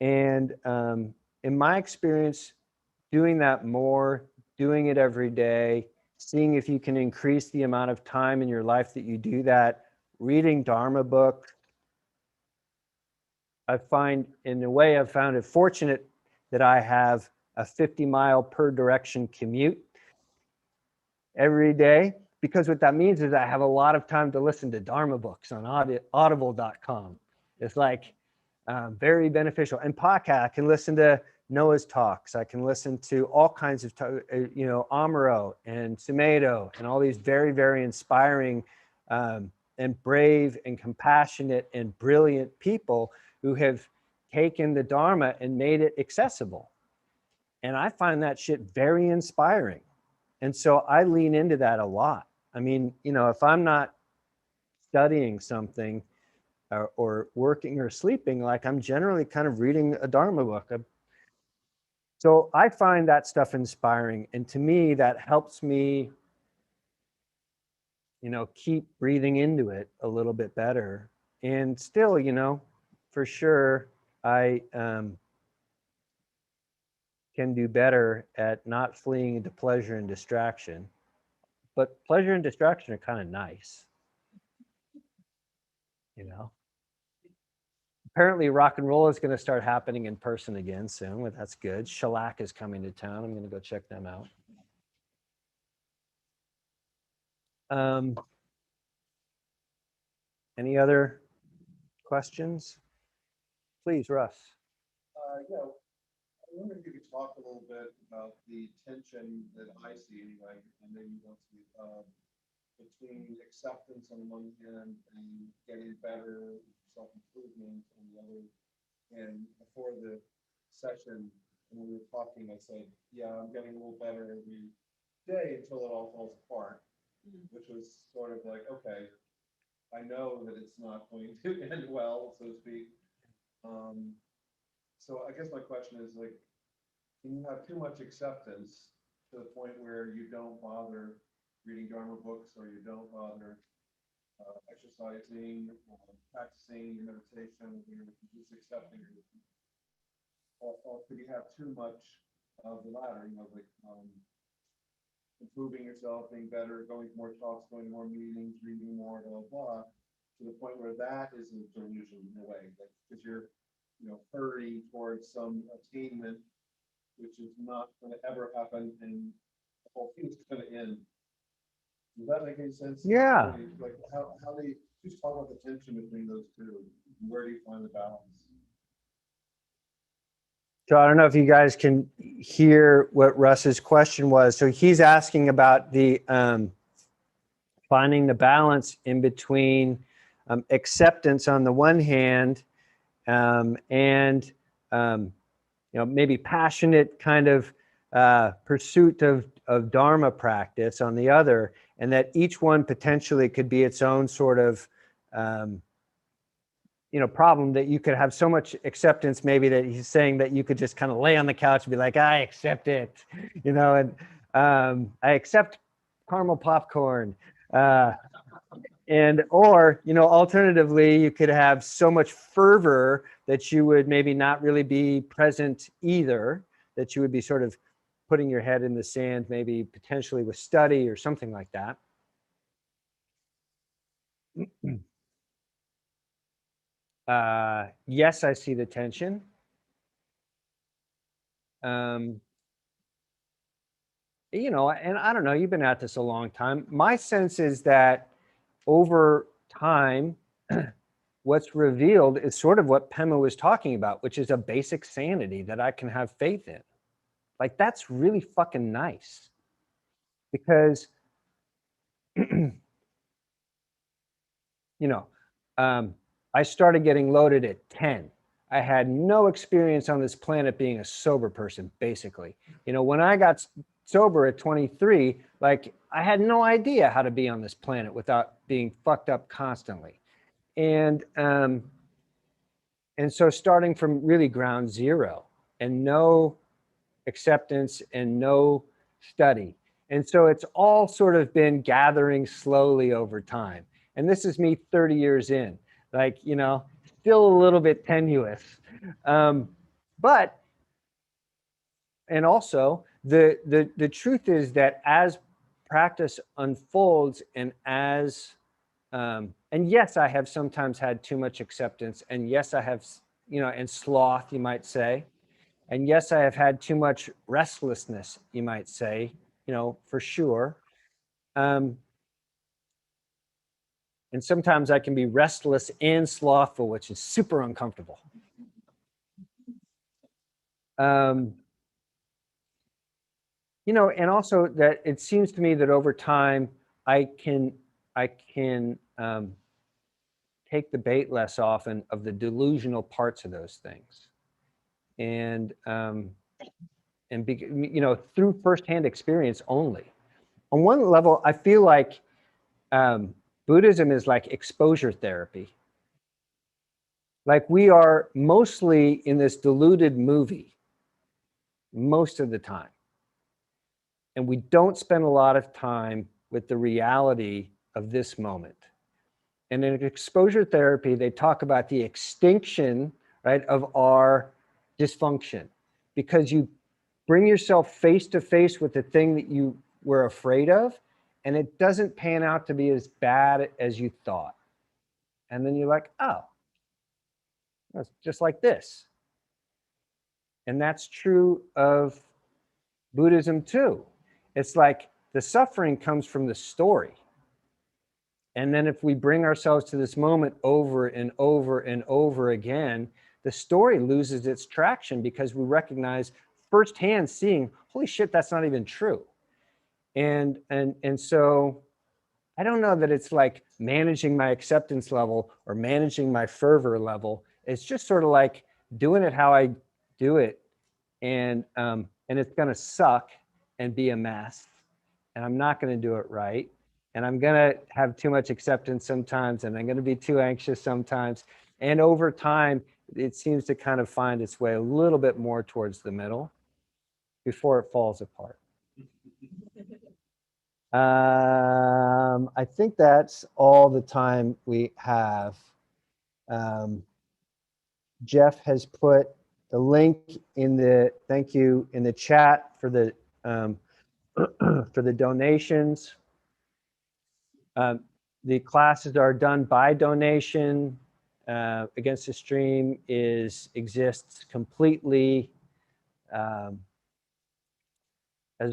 And in my experience, doing that more, doing it every day, seeing if you can increase the amount of time in your life that you do that, reading Dharma books. I find, in a way, I've found it fortunate that I have a 50-mile per direction commute every day, because what that means is I have a lot of time to listen to Dharma books on audible.com. It's like very beneficial. And podcast, I can listen to Noah's talks. I can listen to all kinds of, you know, Amaro and Sumedho and all these very, very inspiring and brave and compassionate and brilliant people who have taken the Dharma and made it accessible. And I find that shit very inspiring. And so I lean into that a lot. I mean, you know, if I'm not studying something or working or sleeping, like I'm generally kind of reading a Dharma book. So I find that stuff inspiring. And to me, that helps me, you know, keep breathing into it a little bit better. And still, you know, for sure, I can do better at not fleeing into pleasure and distraction. But pleasure and distraction are kind of nice, you know. Apparently rock and roll is going to start happening in person again soon. Well, that's good. Shellac is coming to town. I'm going to go check them out. Any other questions? Please, Russ. Yeah, I wonder if you could talk a little bit about the tension that I see anyway, and maybe you don't see, between acceptance on the one hand and getting better, self-improvement on the other. And before the session, when we were talking, I said, yeah, I'm getting a little better every day until it all falls apart, which was sort of like, okay, I know that it's not going to end well, so to speak. So I guess my question is, like, can you have too much acceptance to the point where you don't bother reading Dharma books, or you don't bother exercising, practicing your meditation, you're just accepting it? Or could you have too much of the latter, you know, like improving yourself, being better, going to more talks, going to more meetings, reading more, blah, blah, to the point where that is a delusion in a way, like, because you're, you know, hurrying towards some attainment, which is not going to ever happen, and the whole thing is going to end. Does that make any sense? Yeah. Like, how do you just talk about the tension between those two? Where do you find the balance? So I don't know if you guys can hear what Russ's question was. So he's asking about the finding the balance in between acceptance on the one hand and you know, maybe passionate kind of pursuit of Dharma practice on the other, and that each one potentially could be its own sort of you know, problem, that you could have so much acceptance, maybe that he's saying that you could just kind of lay on the couch and be like, I accept it, you know, and I accept caramel popcorn. And, or, you know, alternatively, you could have so much fervor that you would maybe not really be present either, that you would be sort of putting your head in the sand, maybe potentially with study or something like that. Yes, I see the tension. You know, and I don't know, you've been at this a long time. My sense is that over time, what's revealed is sort of what Pema was talking about, which is a basic sanity that I can have faith in. Like, that's really fucking nice. because, you know, I started getting loaded at 10. I had no experience on this planet being a sober person, basically. You know, when I got sober at 23, like I had no idea how to be on this planet without being fucked up constantly. And so starting from really ground zero and no acceptance and no study. And so it's all sort of been gathering slowly over time. And this is me 30 years in, like, you know, still a little bit tenuous. But, and also the truth is that as practice unfolds and as, and yes, I have sometimes had too much acceptance, and yes, I have, you know, and sloth, you might say. And yes, I have had too much restlessness, you might say, you know, for sure. And sometimes I can be restless and slothful, which is super uncomfortable. You know, and also that it seems to me that over time, I can take the bait less often of the delusional parts of those things. And you know, through firsthand experience only. On one level, I feel like Buddhism is like exposure therapy. Like we are mostly in this diluted movie most of the time. And we don't spend a lot of time with the reality of this moment. And in exposure therapy, they talk about the extinction, right, of our dysfunction, because you bring yourself face to face with the thing that you were afraid of, and it doesn't pan out to be as bad as you thought. And then you're like, oh, it's just like this. And that's true of Buddhism too. It's like the suffering comes from the story. And then if we bring ourselves to this moment over and over and over again, the story loses its traction because we recognize firsthand seeing, holy shit, that's not even true. And so I don't know that it's like managing my acceptance level or managing my fervor level. It's just sort of like doing it how I do it. And it's going to suck and be a mess. And I'm not going to do it right. And I'm going to have too much acceptance sometimes. And I'm going to be too anxious sometimes. And over time, it seems to kind of find its way a little bit more towards the middle before it falls apart. I think that's all the time we have. Jeff has put the link in the, thank you, in the chat for the for the donations. The classes are done by donation. Against the Stream exists completely as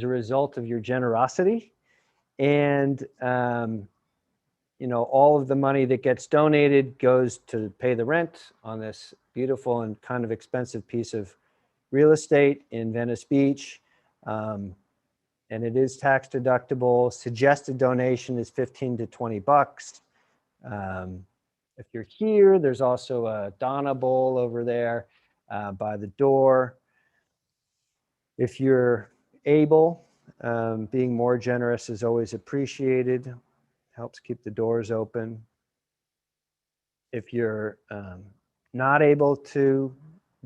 a result of your generosity. And you know, all of the money that gets donated goes to pay the rent on this beautiful and kind of expensive piece of real estate in Venice Beach. And it is tax deductible. Suggested donation is 15 to 20 bucks. If you're here, there's also a Donna bowl over there by the door. If you're able, being more generous is always appreciated. Helps keep the doors open. If you're not able to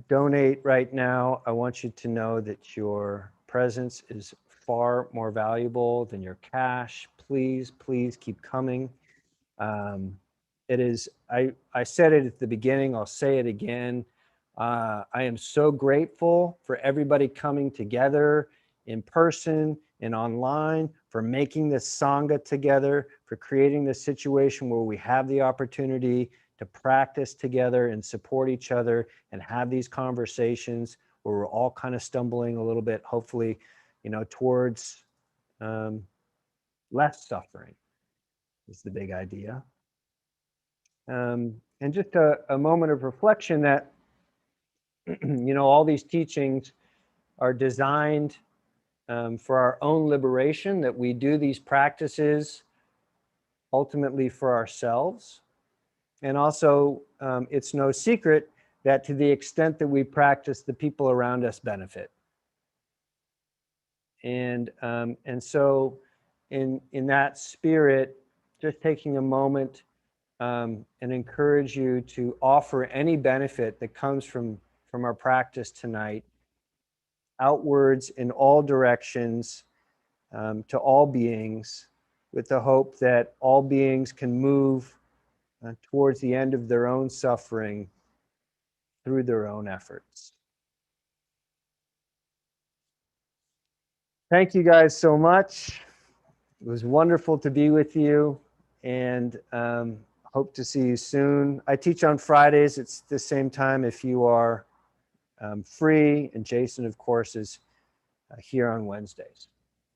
donate right now, I want you to know that your presence is far more valuable than your cash. Please, please keep coming. It is, I said it at the beginning, I'll say it again. I am so grateful for everybody coming together in person and online, for making this Sangha together, for creating this situation where we have the opportunity to practice together and support each other and have these conversations where we're all kind of stumbling a little bit, hopefully, you know, towards less suffering is the big idea. And just a moment of reflection that, you know, all these teachings are designed for our own liberation, that we do these practices ultimately for ourselves. And also, it's no secret that to the extent that we practice, the people around us benefit. And so in that spirit, just taking a moment and encourage you to offer any benefit that comes from our practice tonight outwards in all directions to all beings, with the hope that all beings can move towards the end of their own suffering through their own efforts. Thank you guys so much. It was wonderful to be with you, and hope to see you soon. I teach on Fridays. It's the same time if you are free, and Jason, of course, is here on Wednesdays.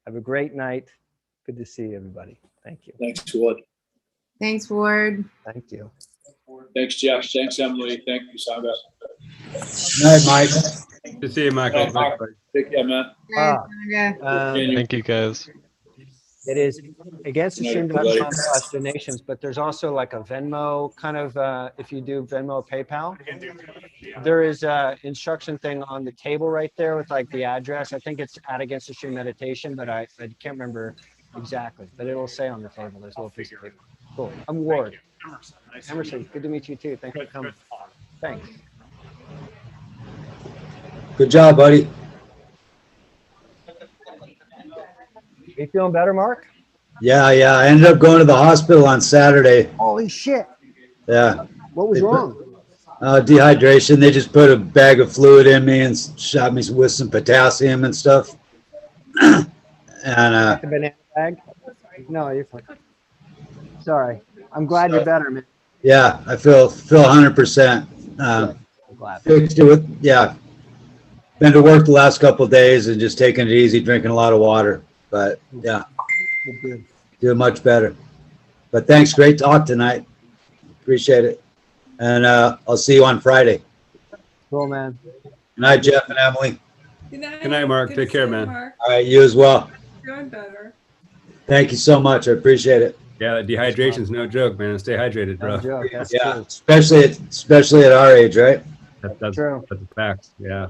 Have a great night. Good to see everybody. Thank you. Thanks, Ward. Thanks, Ward. Thank you. Thanks, Jeff. Thanks, Emily. Thank you, Sangha. Night, Mike. Good to see you, Michael. Night, Mark. Take care, man. Thank you, guys. It is against the Good night, stream everybody. donations, but there's also like a Venmo kind of, if you do Venmo, PayPal, there is a instruction thing on the table right there with like the address. I think it's at Against the Stream Meditation, but I can't remember exactly, but it'll say on the table, there's a little piece of paper. Cool. I'm Ward. Emerson, good to meet you too. Thanks for coming. Thanks. Good job, buddy. You feeling better, Mark? Yeah. I ended up going to the hospital on Saturday. Holy shit. Yeah. What was wrong? Dehydration. They just put a bag of fluid in me and shot me with some potassium and stuff. And The banana bag? No, you're fine. Sorry. I'm glad you're better, man. yeah, I feel 100%. I'm glad. Fixed it with, yeah. Been to work the last couple of days and just taking it easy, drinking a lot of water. But yeah, Good. doing much better. But thanks, great talk tonight. Appreciate it. And I'll see you on Friday. Cool, man. Good night, Jeff and Emily. Good night. Good night, Mark. Good Take to care, see you, man. Mark. All right, you as well. Feeling better. Thank you so much. I appreciate it. Yeah, that dehydration's no joke, man. Stay hydrated, No bro. joke. That's Yeah, true. especially at our age, right? That's True. a fact. Yeah.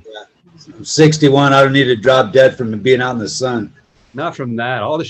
I'm 61. I don't need to drop dead from being out in the sun. Not from that. All the